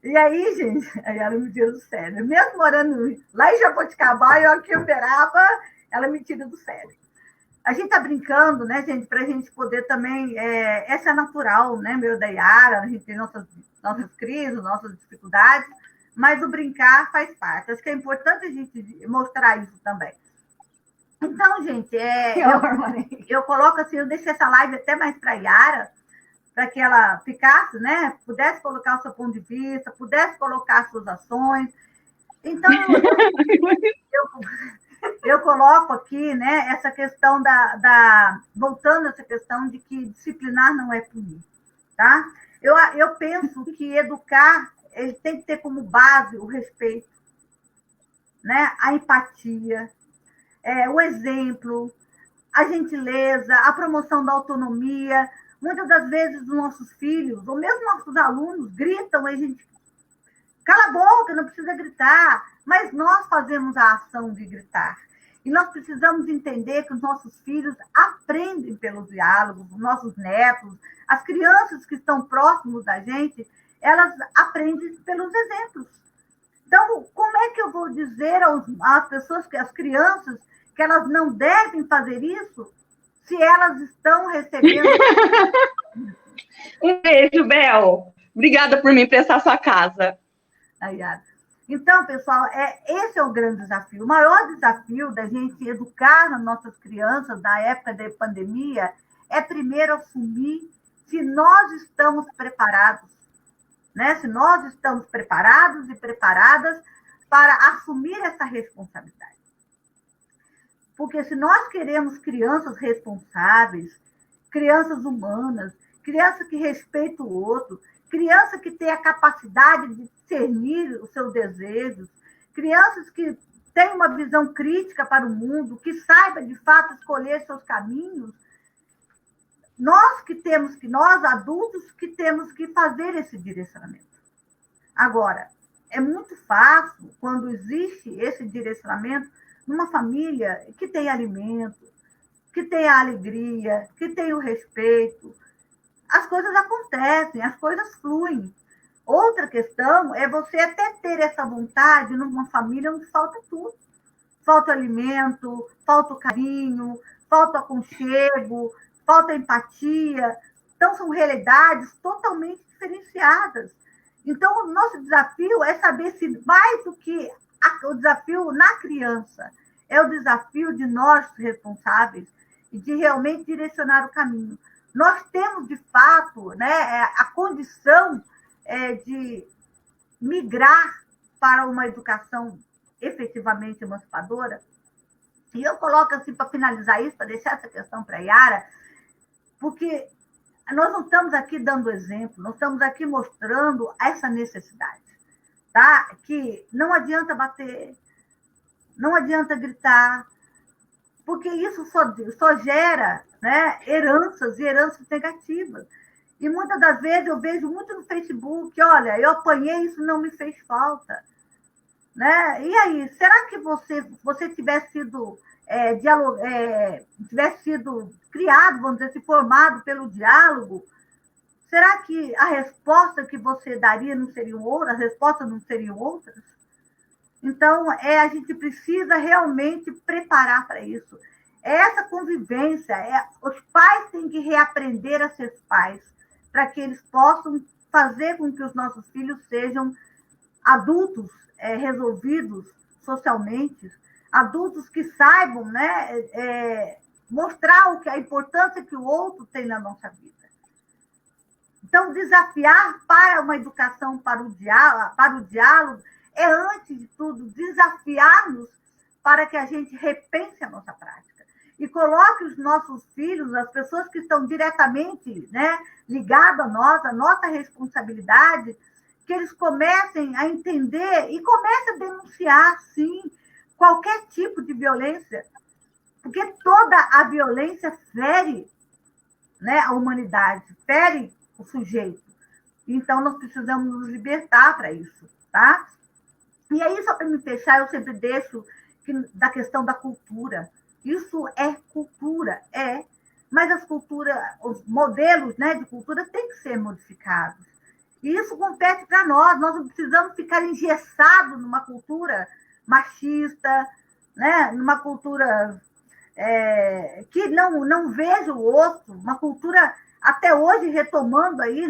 E aí, gente, aí ela me tira do sério. Mesmo morando lá em Jaboticabal, eu aqui operava, ela me tira do sério. A gente tá brincando, né, gente, para a gente poder também. Essa é natural, né, meu da Yara, a gente tem nossas crises, nossas dificuldades, mas o brincar faz parte. Acho que é importante a gente mostrar isso também. Então, gente, eu coloco assim, eu deixei essa live até mais para a Yara, para que ela ficasse, né, pudesse colocar o seu ponto de vista, pudesse colocar as suas ações. Então, eu coloco aqui, né, essa questão voltando a essa questão de que disciplinar não é punir, tá? Eu penso que educar, ele tem que ter como base o respeito, né, a empatia, o exemplo, a gentileza, a promoção da autonomia. Muitas das vezes os nossos filhos, ou mesmo nossos alunos, gritam e a gente cala a boca, não precisa gritar, mas nós fazemos a ação de gritar. E nós precisamos entender que os nossos filhos aprendem pelos diálogos, os nossos netos, as crianças que estão próximos da gente, elas aprendem pelos exemplos. Então, como é que eu vou dizer às pessoas, às crianças, que elas não devem fazer isso, se elas estão recebendo... Um beijo, Bel. Obrigada por me emprestar sua casa. Então, pessoal, esse é o grande desafio. O maior desafio da gente educar as nossas crianças na época da pandemia é primeiro assumir se nós estamos preparados, né? Se nós estamos preparados e preparadas para assumir essa responsabilidade. Porque se nós queremos crianças responsáveis, crianças humanas, criança que respeita o outro, criança que tem a capacidade de discernir os seus desejos, crianças que têm uma visão crítica para o mundo, que saiba de fato escolher seus caminhos, nós adultos que temos que fazer esse direcionamento. Agora, é muito fácil quando existe esse direcionamento numa família que tem alimento, que tem a alegria, que tem o respeito. As coisas acontecem, as coisas fluem. Outra questão é você até ter essa vontade numa família onde falta tudo. Falta alimento, falta o carinho, falta aconchego, falta empatia. Então, são realidades totalmente diferenciadas. Então, o nosso desafio é saber se mais do que o desafio na criança, é o desafio de nós responsáveis e de realmente direcionar o caminho. Nós temos, de fato, né, a condição de migrar para uma educação efetivamente emancipadora. E eu coloco assim, para finalizar isso, para deixar essa questão para a Yara, porque nós não estamos aqui dando exemplo, nós estamos aqui mostrando essa necessidade, tá? Que não adianta bater, não adianta gritar, porque isso só gera, né, heranças e heranças negativas. E muitas das vezes eu vejo muito no Facebook, olha, eu apanhei, isso não me fez falta. Né? E aí, será que você tivesse sido, tivesse sido criado, vamos dizer, se formado pelo diálogo, será que a resposta que você daria não seriam outras, as respostas não seriam outras? Então, a gente precisa realmente preparar para isso. Essa convivência, os pais têm que reaprender a ser pais, para que eles possam fazer com que os nossos filhos sejam adultos resolvidos socialmente, adultos que saibam, né, mostrar a importância que o outro tem na nossa vida. Então, desafiar para uma educação, para o diálogo, é, antes de tudo, desafiar-nos para que a gente repense a nossa prática e coloque os nossos filhos, as pessoas que estão diretamente, né, ligadas a nós, a nossa responsabilidade, que eles comecem a entender e comecem a denunciar, sim, qualquer tipo de violência, porque toda a violência fere, né, a humanidade, fere o sujeito. Então, nós precisamos nos libertar para isso, tá? E aí, só para me fechar, eu sempre deixo da questão da cultura. Isso é cultura, mas as culturas, os modelos, né, de cultura têm que ser modificados. E isso compete para nós não precisamos ficar engessados numa cultura machista, né, numa cultura que não veja o outro, uma cultura até hoje retomando aí,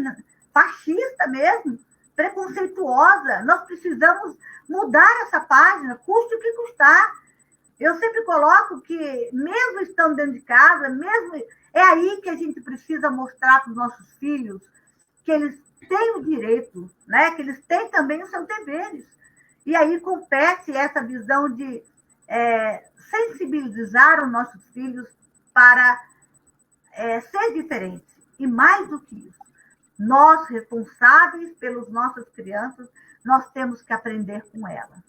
fascista mesmo, preconceituosa. Nós precisamos mudar essa página, custe o que custar. Eu sempre coloco que, mesmo estando dentro de casa, mesmo é aí que a gente precisa mostrar para os nossos filhos que eles têm o direito, né? Que eles têm também os seus deveres. E aí compete essa visão de sensibilizar os nossos filhos para ser diferente. E mais do que isso, nós, responsáveis pelas nossas crianças, nós temos que aprender com elas.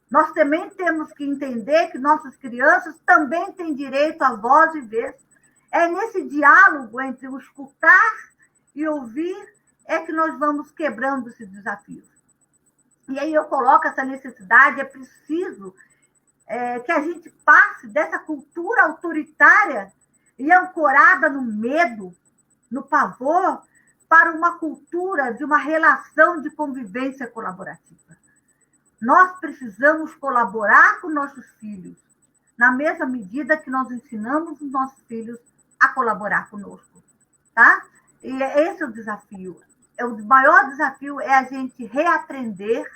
Nós também temos que entender que nossas crianças também têm direito à voz e vez. É nesse diálogo entre o escutar e ouvir que nós vamos quebrando esses desafios. E aí eu coloco essa necessidade, é preciso que a gente passe dessa cultura autoritária e ancorada no medo, no pavor, para uma cultura de uma relação de convivência colaborativa. Nós precisamos colaborar com nossos filhos, na mesma medida que nós ensinamos os nossos filhos a colaborar conosco, tá? E esse é o desafio. O maior desafio é a gente reaprender,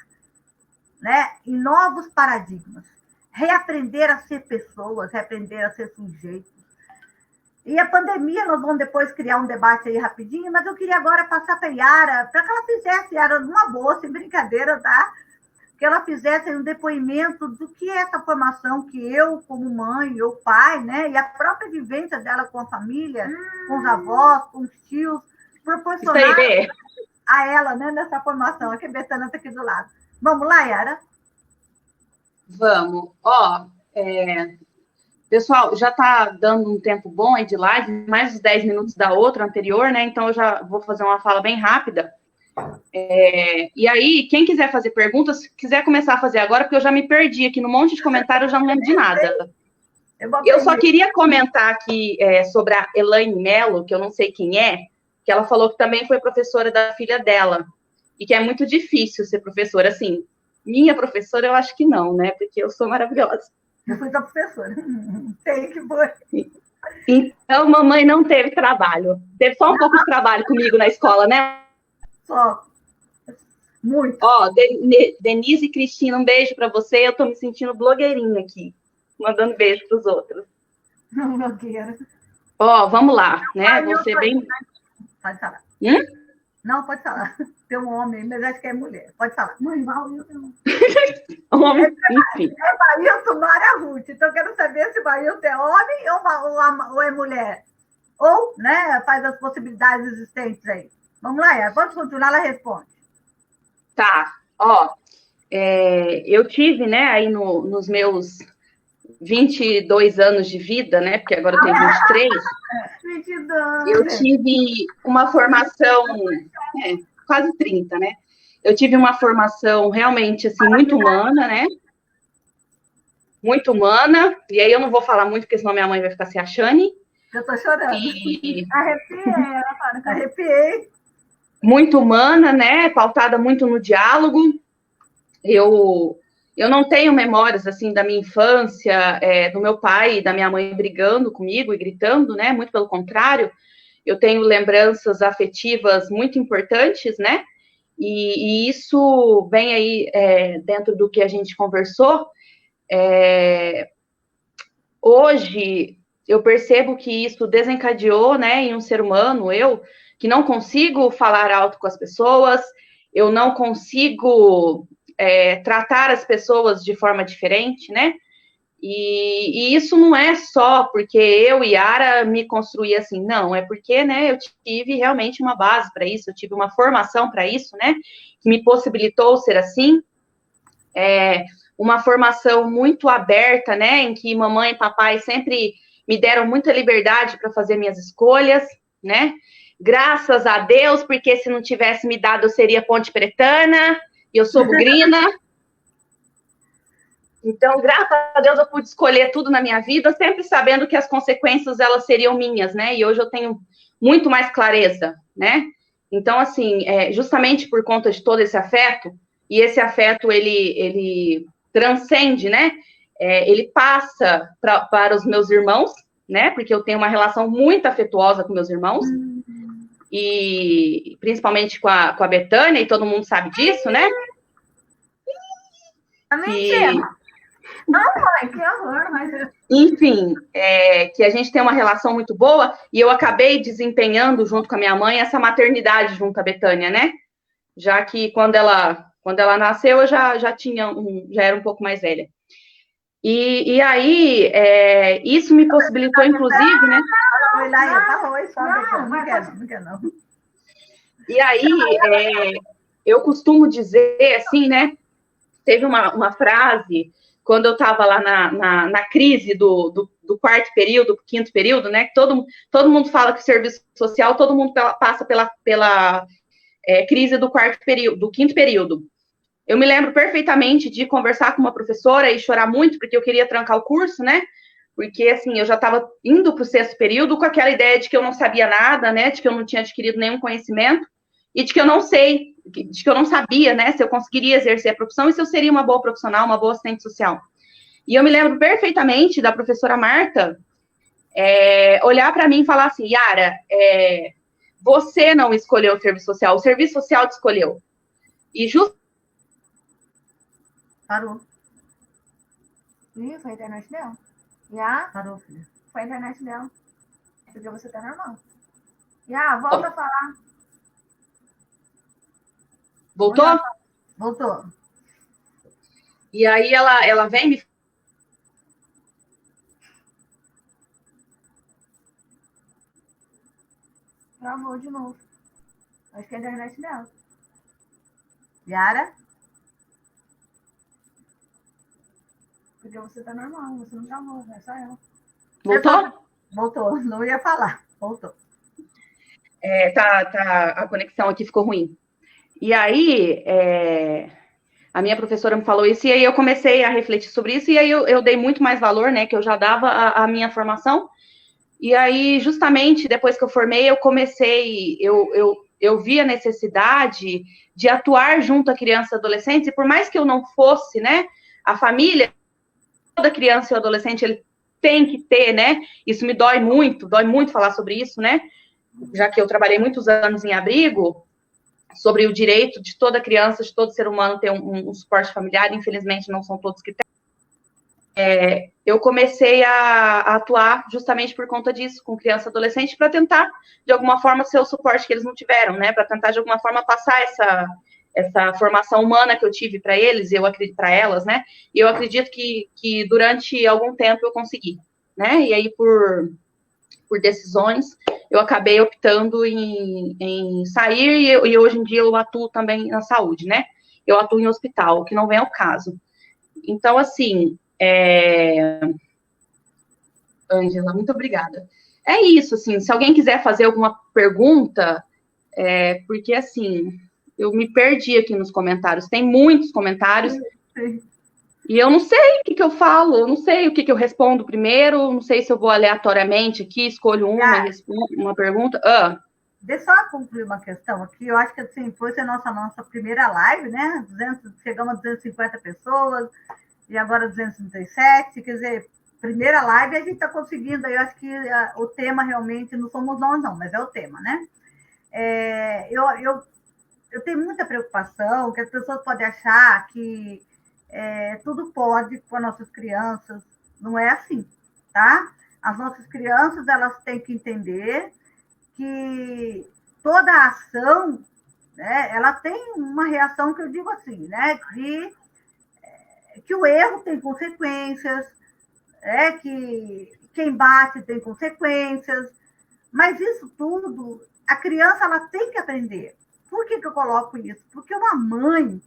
né, em novos paradigmas, reaprender a ser pessoas, reaprender a ser sujeitos. E a pandemia, nós vamos depois criar um debate aí rapidinho, mas eu queria agora passar para a Yara, para que ela fizesse, Yara, numa boa, sem brincadeira, tá? Que ela fizesse um depoimento do que é essa formação que eu, como mãe ou pai, né, e a própria vivência dela com a família, com os avós, com os tios, proporcionaram a ela, né, nessa formação. Aqui a Betânia está aqui do lado. Vamos lá, Yara? Vamos. Pessoal, já está dando um tempo bom aí de live, mais os 10 minutos da outra anterior, né? Então, eu já vou fazer uma fala bem rápida. E aí, quem quiser fazer perguntas, quiser começar a fazer agora, porque eu já me perdi aqui no monte de comentários, eu já não lembro de nada. Eu só queria comentar aqui sobre a Elaine Mello, que eu não sei quem é, que ela falou que também foi professora da filha dela, e que é muito difícil ser professora. Assim, minha professora, eu acho que não, né? Porque eu sou maravilhosa. Eu fui da professora. Sei que foi. Então, mamãe não teve trabalho. Teve só um pouco de trabalho comigo na escola, né? Só. Muito. Denise e Cristina, um beijo para você. Eu tô me sentindo blogueirinha aqui, mandando beijo para os outros. Não, blogueira. Vamos lá, né? Você bem... Pode falar. Não, pode falar. Tem um homem, mas acho que é mulher. Pode falar. Mãe, Bailton. Homem, enfim. É Bailton Mara Ruth. Então, eu quero saber se Bailton é homem ou é mulher. Ou, né, faz as possibilidades existentes aí. Vamos lá, pode continuar, ela responde. Tá. Eu tive, né, aí nos meus 22 anos de vida, né, porque agora eu tenho 23, 22. Eu tive uma formação, quase 30, né? Eu tive uma formação realmente, assim, muito humana, né? Muito humana, e aí eu não vou falar muito, porque senão minha mãe vai ficar se achando. Eu tô chorando. Arrepiei. Muito humana, né? Pautada muito no diálogo. Eu não tenho memórias, assim, da minha infância, do meu pai e da minha mãe brigando comigo e gritando, né? Muito pelo contrário. Eu tenho lembranças afetivas muito importantes, né? E isso vem aí dentro do que a gente conversou. Hoje, eu percebo que isso desencadeou, né, em um ser humano, eu, que não consigo falar alto com as pessoas, eu não consigo tratar as pessoas de forma diferente, né? E isso não é só porque eu e Yara me construí assim, não, é porque, né, eu tive realmente uma base para isso, eu tive uma formação para isso, né, que me possibilitou ser assim, uma formação muito aberta, né, em que mamãe e papai sempre me deram muita liberdade para fazer minhas escolhas, né, graças a Deus, porque se não tivesse me dado, eu seria Ponte Pretana, e eu sou bugrina. Então, graças a Deus, eu pude escolher tudo na minha vida, sempre sabendo que as consequências, elas seriam minhas, né? E hoje eu tenho muito mais clareza, né? Então, assim, justamente por conta de todo esse afeto, e esse afeto, ele transcende, né? Ele passa para os meus irmãos, né? Porque eu tenho uma relação muito afetuosa com meus irmãos, e principalmente com a Betânia, e todo mundo sabe disso, né? Mentira! Não, mãe, que horror, mas... Enfim, que a gente tem uma relação muito boa, e eu acabei desempenhando, junto com a minha mãe, essa maternidade junto à Betânia, né? Já que quando ela nasceu, eu já era um pouco mais velha. E aí, isso me possibilitou, inclusive, né? Não. E aí, eu costumo dizer, assim, né? Teve uma frase, quando eu estava lá na crise do quarto período, quinto período, né? Todo mundo fala que o serviço social, todo mundo passa pela crise do quarto período, do quinto período. Eu me lembro perfeitamente de conversar com uma professora e chorar muito, porque eu queria trancar o curso, né? Porque, assim, eu já estava indo para o sexto período com aquela ideia de que eu não sabia nada, né? De que eu não tinha adquirido nenhum conhecimento e de que eu não sei, de que eu não sabia, né? Se eu conseguiria exercer a profissão e se eu seria uma boa profissional, uma boa assistente social. E eu me lembro perfeitamente da professora Marta olhar para mim e falar assim, Yara, você não escolheu o serviço social te escolheu. E Parou. Ih, foi a internet dela. Já? Parou, filha. Foi a internet dela. Porque você tá normal. Já, volta a falar. voltou? Voltou. E aí ela vem me... Travou de novo. Acho que é a internet dela. Yara? Porque você tá normal, você não travou, é só ela. Voltou? Voltou, não ia falar. Voltou. A conexão aqui ficou ruim. E aí, a minha professora me falou isso, e aí eu comecei a refletir sobre isso, e aí eu dei muito mais valor, né, que eu já dava a minha formação. E aí, justamente, depois que eu formei, eu vi a necessidade de atuar junto a crianças e adolescentes, e por mais que eu não fosse, né, a família, toda criança e adolescente, ele tem que ter, né, isso me dói muito falar sobre isso, né, já que eu trabalhei muitos anos em abrigo, sobre o direito de toda criança, de todo ser humano ter um suporte familiar, infelizmente não são todos que têm. Eu comecei a atuar justamente por conta disso, com criança e adolescente, para tentar, de alguma forma, ser o suporte que eles não tiveram, né? Para tentar, de alguma forma, passar essa formação humana que eu tive para eles, eu acredito para elas, né? E eu acredito que durante algum tempo eu consegui, né? E aí, por decisões, eu acabei optando em sair e hoje em dia eu atuo também na saúde, né? Eu atuo em hospital, o que não vem ao caso. Então, assim, Ângela, muito obrigada. É isso, assim, se alguém quiser fazer alguma pergunta, porque, assim, eu me perdi aqui nos comentários, tem muitos comentários, Sim. e eu não sei o que eu falo, eu não sei o que eu respondo primeiro, não sei se eu vou aleatoriamente aqui, escolho uma e respondo uma pergunta. Deixa eu só concluir uma questão aqui. Eu acho que assim, foi a nossa primeira live, né? Chegamos a 250 pessoas, e agora 237. Quer dizer, primeira live a gente está conseguindo. Eu acho que o tema realmente não somos nós, não, mas é o tema, né? Eu tenho muita preocupação, que as pessoas podem achar que tudo pode com as nossas crianças. Não é assim, tá? As nossas crianças, elas têm que entender que toda ação, né, ela tem uma reação que eu digo assim, né, que o erro tem consequências, que quem bate tem consequências, mas isso tudo, a criança ela tem que aprender. Por que eu coloco isso? Porque uma mãe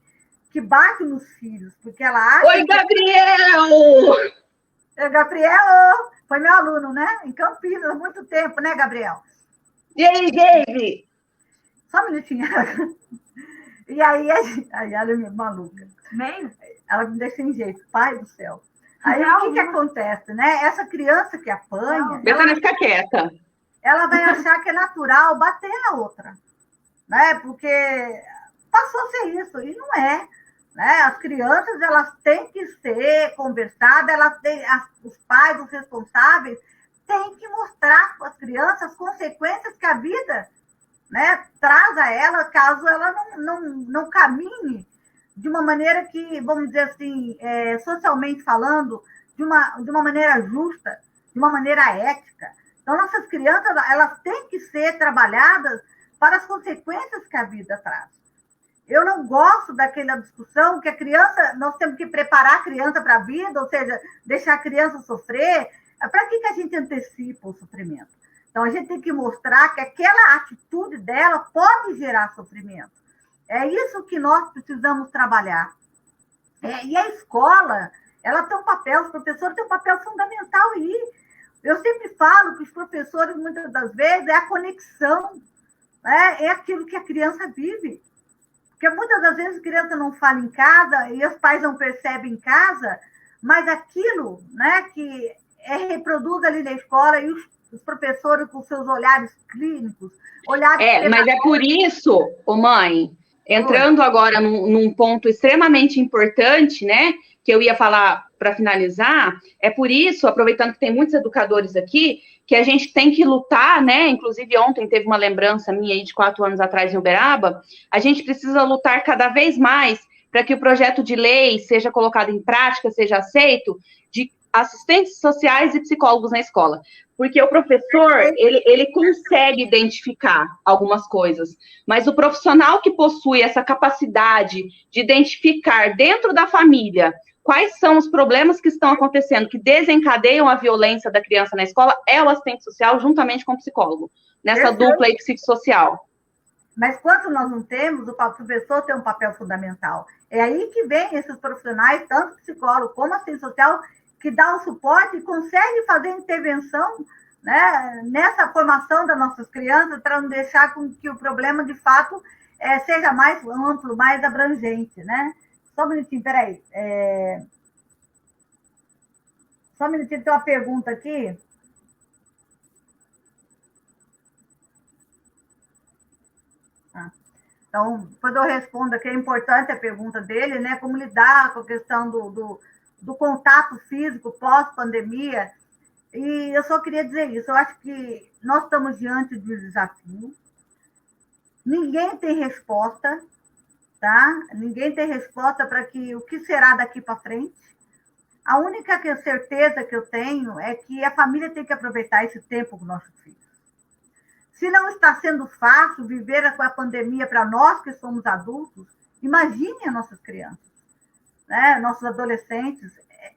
que bate nos filhos, porque ela acha... Oi, Gabriel! Gabriel foi meu aluno, né? Em Campinas, há muito tempo, né, Gabriel? E aí, Gabe? Só um minutinho. E aí ela é minha maluca. Meio? Ela me deixa sem jeito, pai do céu. Aí o que acontece, né? Essa criança que apanha... Betânia, fica quieta. Ela vai achar que é natural bater na outra, né? Porque passou a ser isso, e não é. Né? As crianças, elas têm que ser conversadas, os pais, os responsáveis, têm que mostrar para as crianças as consequências que a vida, né, traz a ela, caso ela não caminhe de uma maneira que, vamos dizer assim, socialmente falando, de uma maneira justa, de uma maneira ética. Então, nossas crianças, elas têm que ser trabalhadas para as consequências que a vida traz. Eu não gosto daquela discussão que a criança, nós temos que preparar a criança para a vida, ou seja, deixar a criança sofrer. Para que a gente antecipa o sofrimento? Então, a gente tem que mostrar que aquela atitude dela pode gerar sofrimento. É isso que nós precisamos trabalhar. E a escola, ela tem um papel, os professores têm um papel fundamental aí. Eu sempre falo que os professores, muitas das vezes, é a conexão, né? É aquilo que a criança vive. Porque muitas das vezes a criança não fala em casa e os pais não percebem em casa, mas aquilo, né, que reproduz ali na escola e os professores com seus olhares clínicos, mas é por isso, mãe, entrando agora num ponto extremamente importante, né, que eu ia falar para finalizar, é por isso, aproveitando que tem muitos educadores aqui, que a gente tem que lutar, né? Inclusive, ontem teve uma lembrança minha aí de 4 anos atrás em Uberaba. A gente precisa lutar cada vez mais para que o projeto de lei seja colocado em prática, seja aceito, de assistentes sociais e psicólogos na escola. Porque o professor, ele consegue identificar algumas coisas, mas o profissional que possui essa capacidade de identificar dentro da família quais são os problemas que estão acontecendo, que desencadeiam a violência da criança na escola, é o assistente social juntamente com o psicólogo, nessa dupla aí psicossocial. Mas quando nós não temos, o professor tem um papel fundamental. É aí que vem esses profissionais, tanto psicólogo como assistente social, que dá o suporte e consegue fazer intervenção, né, nessa formação das nossas crianças, para não deixar com que o problema, de fato, seja mais amplo, mais abrangente, né? Só um minutinho, peraí. Só um minutinho, tem uma pergunta aqui. Então, depois eu respondo aqui, é importante a pergunta dele, né? Como lidar com a questão do contato físico pós-pandemia. E eu só queria dizer isso, eu acho que nós estamos diante de um desafio. Ninguém tem resposta, tá? Ninguém tem resposta para o que será daqui para frente. A única certeza que eu tenho é que a família tem que aproveitar esse tempo com nossos filhos. Se não está sendo fácil viver com a pandemia para nós que somos adultos, imagine as nossas crianças, né? Nossos adolescentes.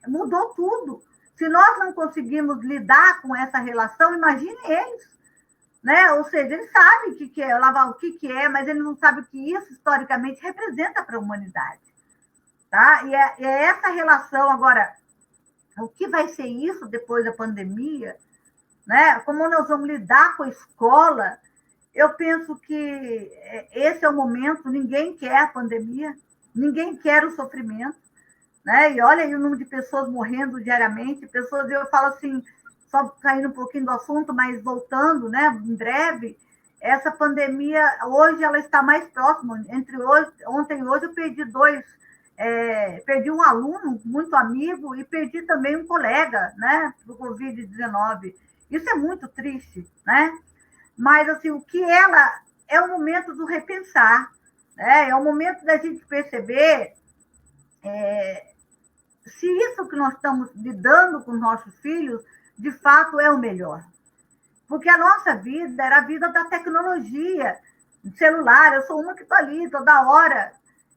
Mudou tudo. Se nós não conseguimos lidar com essa relação, imagine eles. Né? Ou seja, eles sabem o que é, lavar o que é, mas eles não sabem o que isso historicamente representa para a humanidade. Tá? E é essa relação. Agora, o que vai ser isso depois da pandemia? Né? Como nós vamos lidar com a escola? Eu penso que esse é o momento, ninguém quer a pandemia, ninguém quer o sofrimento. Né? E olha aí o número de pessoas morrendo diariamente, eu falo assim, só saindo um pouquinho do assunto, mas voltando, né, em breve, essa pandemia, hoje ela está mais próxima, ontem e hoje eu perdi um aluno muito amigo e perdi também um colega, né, do Covid-19. Isso é muito triste, né? Mas, assim, o que é o momento do repensar, né? É o momento da gente perceber se isso que nós estamos lidando com nossos filhos, de fato, é o melhor. Porque a nossa vida era a vida da tecnologia, celular, eu sou uma que estou ali toda hora.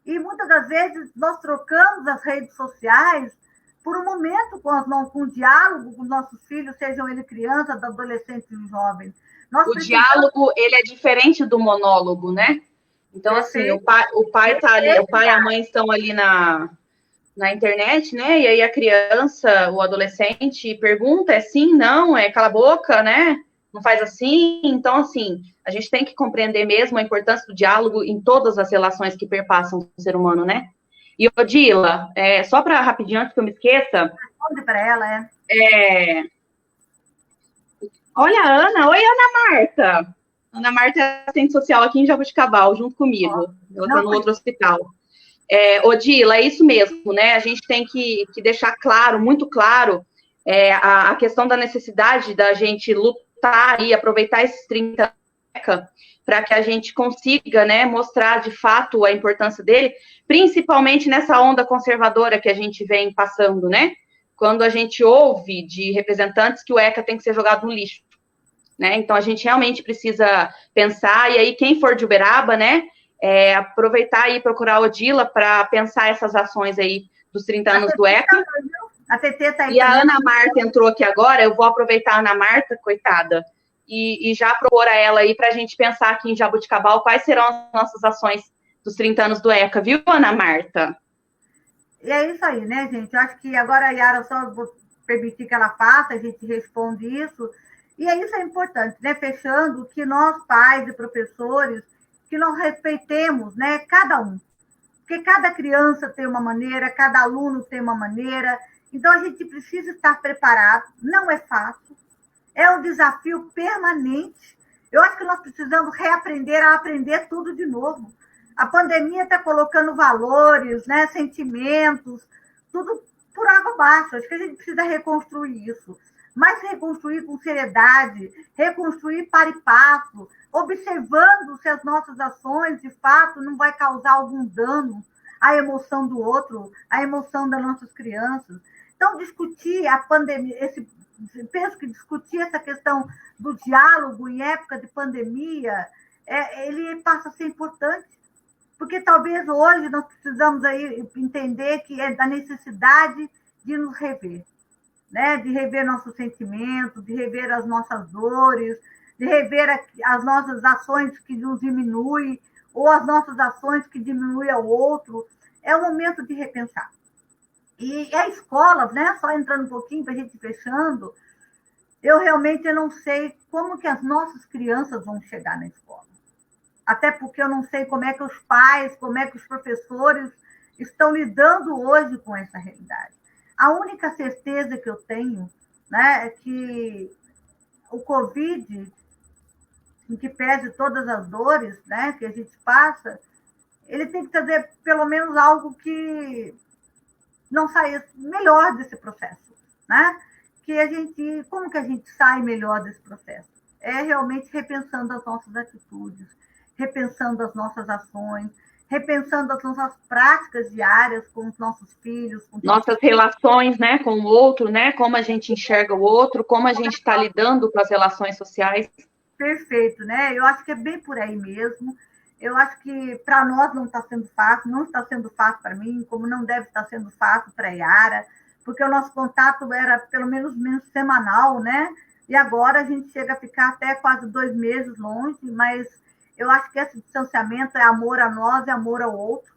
E muitas das vezes nós trocamos as redes sociais por um momento com o diálogo com os nossos filhos, sejam eles crianças, adolescentes e jovens. Diálogo, ele é diferente do monólogo, né? Então, assim, o pai tá ali, o pai e a mãe estão ali na internet, né? E aí a criança, o adolescente pergunta, é sim, não, é cala a boca, né? Não faz assim. Então, assim, a gente tem que compreender mesmo a importância do diálogo em todas as relações que perpassam o ser humano, né? E, Odila, só para rapidinho, antes que eu me esqueça... Responde para ela, Olha a Ana. Oi, Ana Marta. Ana Marta é assistente social aqui em Jaboticabal, junto comigo. Ela está no outro hospital. Odila, é isso mesmo, né? A gente tem que deixar claro, muito claro, a questão da necessidade da gente lutar e aproveitar esses 30 anos para que a gente consiga, né, mostrar de fato a importância dele, principalmente nessa onda conservadora que a gente vem passando, né? Quando a gente ouve de representantes que o ECA tem que ser jogado no lixo, né? Então, a gente realmente precisa pensar, e aí quem for de Uberaba, né, aproveitar e procurar a Odila para pensar essas ações aí dos 30 anos do ECA. A TT tá aí. E a Ana Marta entrou aqui agora, eu vou aproveitar a Ana Marta, coitada, e já propor a ela aí para a gente pensar aqui em Jaboticabal quais serão as nossas ações dos 30 anos do ECA, viu, Ana Marta? E é isso aí, né, gente? Eu acho que agora a Yara só vou permitir que ela faça, a gente responde isso. E isso é importante, né? Fechando, que nós, pais e professores, que nós respeitemos, né, cada um. Porque cada criança tem uma maneira, cada aluno tem uma maneira. Então, a gente precisa estar preparado. Não é fácil. É um desafio permanente. Eu acho que nós precisamos reaprender a aprender tudo de novo. A pandemia está colocando valores, né, sentimentos, tudo por água abaixo. Acho que a gente precisa reconstruir isso. Mas reconstruir com seriedade, reconstruir para e passo, observando se as nossas ações, de fato, não vai causar algum dano à emoção do outro, à emoção das nossas crianças. Então, discutir a pandemia, penso que discutir essa questão do diálogo em época de pandemia, ele passa a ser importante, porque talvez hoje nós precisamos aí entender que é da necessidade de nos rever, né? De rever nossos sentimentos, de rever as nossas dores, de rever as nossas ações que nos diminuem, ou as nossas ações que diminuem ao outro. É o momento de repensar. E a escola, né? Só entrando um pouquinho para a gente fechando, eu realmente não sei como que as nossas crianças vão chegar na escola. Até porque eu não sei como é que os pais, como é que os professores estão lidando hoje com essa realidade. A única certeza que eu tenho, né, é que o Covid, em que pese todas as dores, né, que a gente passa, ele tem que trazer pelo menos algo que não saia melhor desse processo, né? Como que a gente sai melhor desse processo? É realmente repensando as nossas atitudes, repensando as nossas ações, repensando as nossas práticas diárias com os nossos filhos. Nossas relações, né, com o outro, né? Como a gente enxerga o outro, como a gente está lidando com as relações sociais. Perfeito, né? Eu acho que é bem por aí mesmo. Eu acho que para nós não está sendo fácil, não está sendo fácil para mim, como não deve estar sendo fácil para a Yara, porque o nosso contato era pelo menos semanal, né? E agora a gente chega a ficar até quase 2 meses longe, mas eu acho que esse distanciamento é amor a nós e amor ao outro,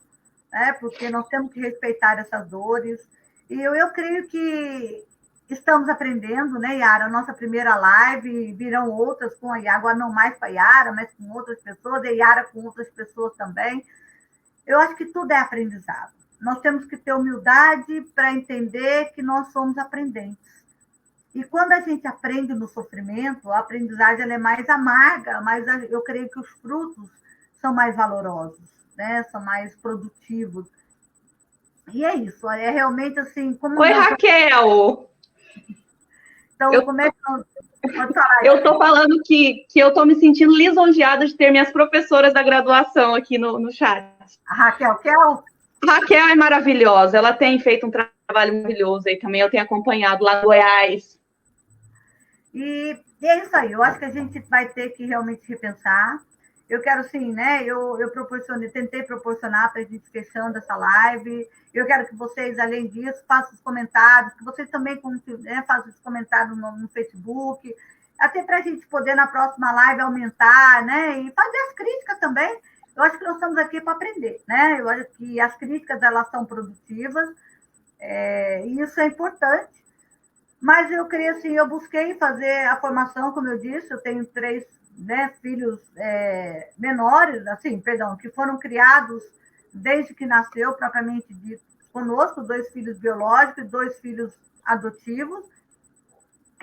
né? Porque nós temos que respeitar essas dores. E eu creio que estamos aprendendo, né, Yara? A nossa primeira live, virão outras com a Yara, agora não mais com a Yara, mas com outras pessoas, e a Yara com outras pessoas também. Eu acho que tudo é aprendizado. Nós temos que ter humildade para entender que nós somos aprendentes. E quando a gente aprende no sofrimento, a aprendizagem ela é mais amarga, mas eu creio que os frutos são mais valorosos, né? São mais produtivos. E é isso, é realmente assim... Oi, Raquel! Então, como é que... Pode falar, eu estou falando que eu estou me sentindo lisonjeada de ter minhas professoras da graduação aqui no chat. A Raquel, Raquel é maravilhosa, ela tem feito um trabalho maravilhoso aí também, eu tenho acompanhado lá no Goiás. E é isso aí, eu acho que a gente vai ter que realmente repensar. Eu quero sim, né? Eu tentei proporcionar para a gente fechando essa live. Eu quero que vocês, além disso, façam os comentários, que vocês também façam os comentários no Facebook, até para a gente poder, na próxima live, aumentar, né? E fazer as críticas também. Eu acho que nós estamos aqui para aprender, né? Eu acho que as críticas, elas são produtivas, e isso é importante. Mas eu queria, assim, eu busquei fazer a formação, como eu disse, eu tenho 3, né, filhos menores, assim, perdão, que foram criados desde que nasceu, propriamente dito, conosco, 2 filhos biológicos e 2 filhos adotivos.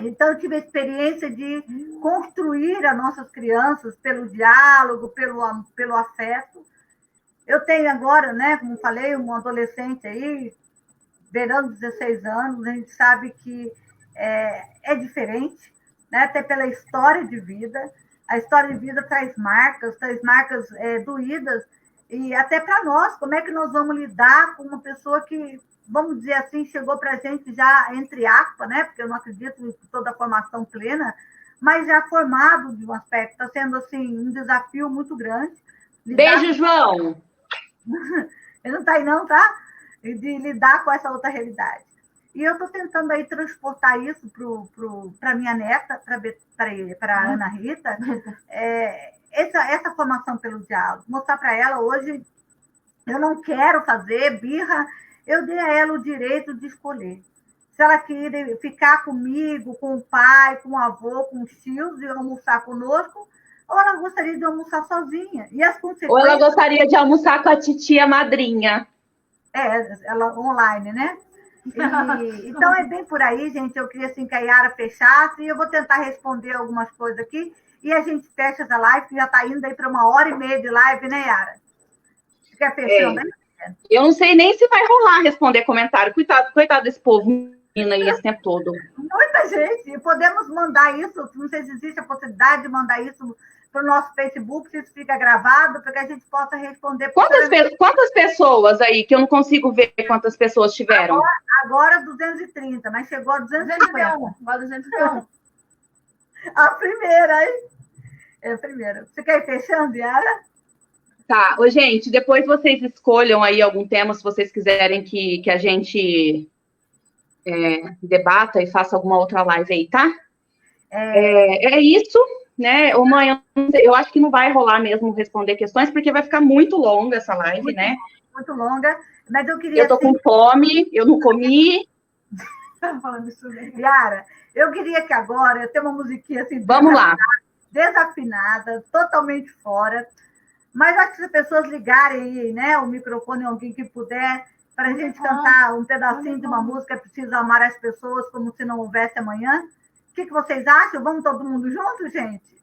Então, eu tive a experiência de construir as nossas crianças pelo diálogo, pelo afeto. Eu tenho agora, né, como falei, um adolescente aí, beirando 16 anos, a gente sabe que é diferente, né? Até pela história de vida. A história de vida traz marcas doídas, e até para nós, como é que nós vamos lidar com uma pessoa que, vamos dizer assim, chegou para a gente já, entre aspas, né? Porque eu não acredito em toda a formação plena, mas já formado de um aspecto, está sendo assim, um desafio muito grande. Beijo, João! Ele não está aí não, tá? De lidar com essa outra realidade. E eu estou tentando aí transportar isso para minha neta, para a Ana Rita, essa formação pelo diálogo. Mostrar para ela hoje, eu não quero fazer birra, eu dei a ela o direito de escolher. Se ela queria ficar comigo, com o pai, com o avô, com os tios, e almoçar conosco, ou ela gostaria de almoçar sozinha. E as consequências... Ou ela gostaria de almoçar com a titia madrinha. Ela online, né? Então, é bem por aí, gente. Eu queria assim, que a Yara fechasse, e eu vou tentar responder algumas coisas aqui, e a gente fecha essa live, que já está indo aí para 1h30 de live, né, Yara? Você quer fechando, né? Eu não sei nem se vai rolar responder comentário. Coitado desse povo aí esse tempo todo. Muita gente. Podemos mandar isso, não sei se existe a possibilidade de mandar isso para o nosso Facebook, se isso fica gravado, para que a gente possa responder. Quantas pessoas aí, que eu não consigo ver quantas pessoas tiveram? Agora 230, mas chegou a 251. Agora 251. A primeira, hein? É a primeira. Você quer ir fechando, Yara? Tá. Ô, gente, depois vocês escolham aí algum tema, se vocês quiserem que a gente debata e faça alguma outra live aí, tá? É isso, né? Ô, mãe, eu acho que não vai rolar mesmo responder questões, porque vai ficar muito longa essa live, né? Muito longa, mas eu queria... Eu tô com fome, eu não comi. Falando isso mesmo. Yara, eu queria que agora, eu tenho uma musiquinha assim... Vamos lá. Desafinada, totalmente fora, mas acho que se as pessoas ligarem aí, né, o microfone, alguém que puder, para a gente cantar um pedacinho de uma música, é preciso amar as pessoas como se não houvesse amanhã. O que vocês acham? Vamos todo mundo junto, gente?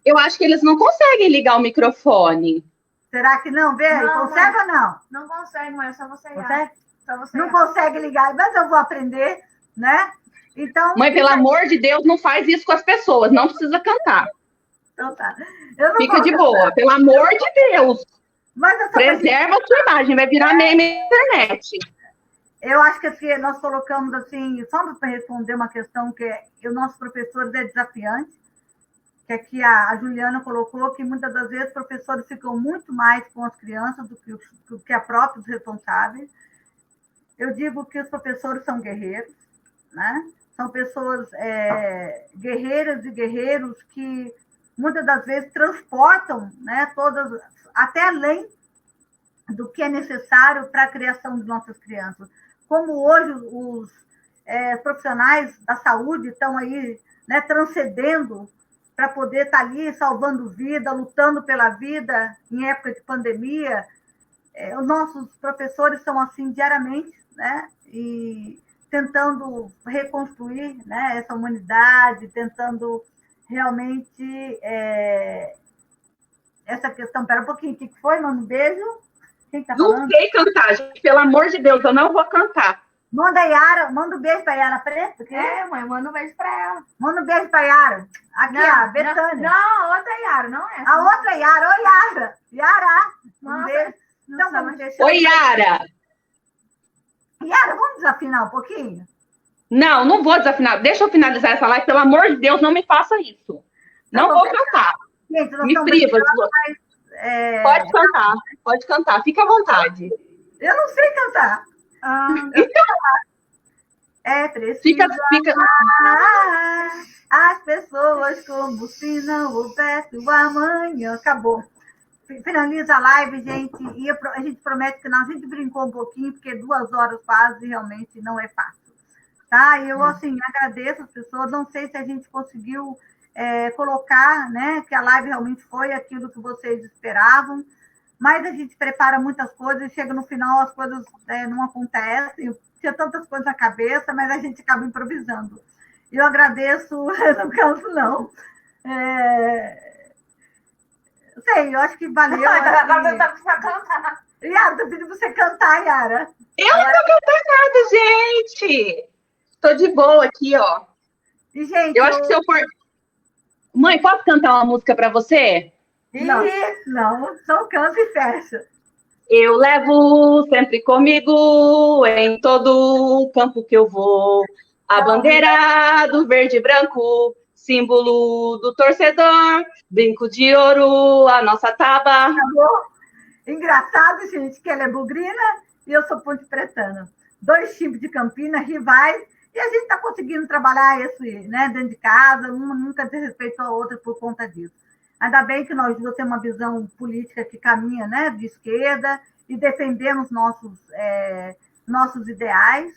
Eu acho que eles não conseguem ligar o microfone. Será que não? Vê aí, consegue ou não? Não consegue, mãe, é só você ir. Só você não consegue ligar, mas eu vou aprender, né? Então, mãe, pelo amor de Deus, não faz isso com as pessoas, não precisa cantar. Então tá. Fica de boa, pelo amor de Deus. Preserva a sua imagem, vai virar meme na internet. Eu acho que assim, nós colocamos assim, só para responder uma questão que o nosso professor é desafiante, que aqui a Juliana colocou que muitas das vezes os professores ficam muito mais com as crianças do que a próprios responsáveis. Eu digo que os professores são guerreiros, né? São pessoas guerreiras e guerreiros que muitas das vezes transportam, né, todas, até além do que é necessário para a criação de nossas crianças. Como hoje os profissionais da saúde estão aí, né, transcendendo para poder estar ali salvando vida, lutando pela vida em época de pandemia. Os nossos professores são assim diariamente, né, e tentando reconstruir, né, essa humanidade, tentando realmente essa questão. Espera um pouquinho, o que foi? Manda um beijo. Quem tá falando? Não sei cantar, gente. Pelo amor de Deus, eu não vou cantar. Manda a Yara, manda um beijo para a Yara Preto. Mãe, manda um beijo para ela. Manda um beijo para a Yara. Aqui, a Betânia. Não, a outra Yara, não é. A outra Yara. Oi, Yara. Yara. Um beijo. Então, vamos deixar. Oi, Yara. Yara, vamos desafinar um pouquinho? Não, não vou desafinar. Deixa eu finalizar essa live, pelo amor de Deus, não me faça isso. Não vou cantar. Gente, nós Me estamos priva. brincando, mas, Pode cantar, fica à vontade. eu não sei cantar. Então, É preciso fica... amar as pessoas como se não houvesse o amanhã. Acabou. Finaliza a live, gente, e a gente promete que não, a gente brincou um pouquinho, porque 2 horas quase realmente não é fácil. Tá? E eu, assim, agradeço as pessoas, não sei se a gente conseguiu colocar, né, que a live realmente foi aquilo que vocês esperavam, mas a gente prepara muitas coisas e chega no final, as coisas não acontecem, tinha tantas coisas na cabeça, mas a gente acaba improvisando. E eu agradeço, não canso não. Sei, eu acho que valeu. Agora você tá pra cantar. Yara, tô pedindo pra você cantar, Yara. Eu não tô cantando nada, gente. Tô de boa aqui, ó. E, gente, eu acho que se eu for... Mãe, posso cantar uma música pra você? Não, só canta e fecha. Eu levo sempre comigo, em todo campo que eu vou, a bandeira do verde e branco, símbolo do torcedor, brinco de ouro, a nossa taba. Acabou. Engraçado, gente, que ela é bugrina e eu sou ponte pretana. 2 times de Campinas, rivais, e a gente está conseguindo trabalhar isso, né, dentro de casa, uma nunca desrespeitou a outra por conta disso. Ainda bem que nós duas temos uma visão política que caminha, né, de esquerda e defendemos nossos ideais.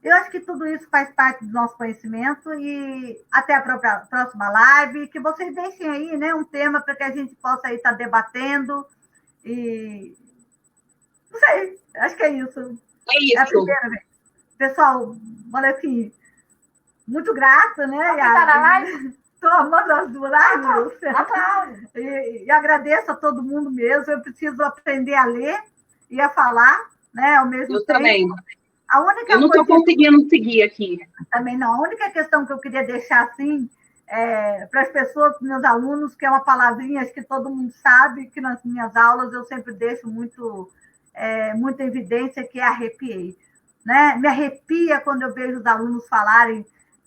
Eu acho que tudo isso faz parte do nosso conhecimento e até a próxima live, que vocês deixem aí, né, um tema para que a gente possa estar debatendo e... Não sei, acho que é isso. É isso. É a primeira vez. Pessoal, olha aqui, muito grata, né? Estou amando as duas. E agradeço a todo mundo mesmo. Eu preciso aprender a ler e a falar, né, ao mesmo tempo. Também. Eu não estou conseguindo seguir aqui. Também não. A única questão que eu queria deixar assim para as pessoas, para os meus alunos, que é uma palavrinha que todo mundo sabe, que nas minhas aulas eu sempre deixo muita evidência, que é arrepiei. Né? Me arrepia quando eu vejo os alunos falarem,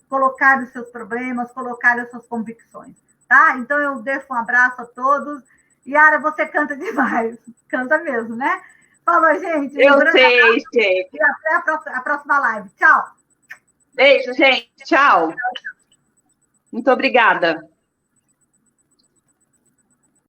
colocarem os seus problemas, colocarem as suas convicções. Tá? Então, eu deixo um abraço a todos. Yara, você canta demais. Canta mesmo, né? Falou, gente. Eu sei, gente. E até a próxima live. Tchau. Beijo, gente. Tchau. Muito obrigada.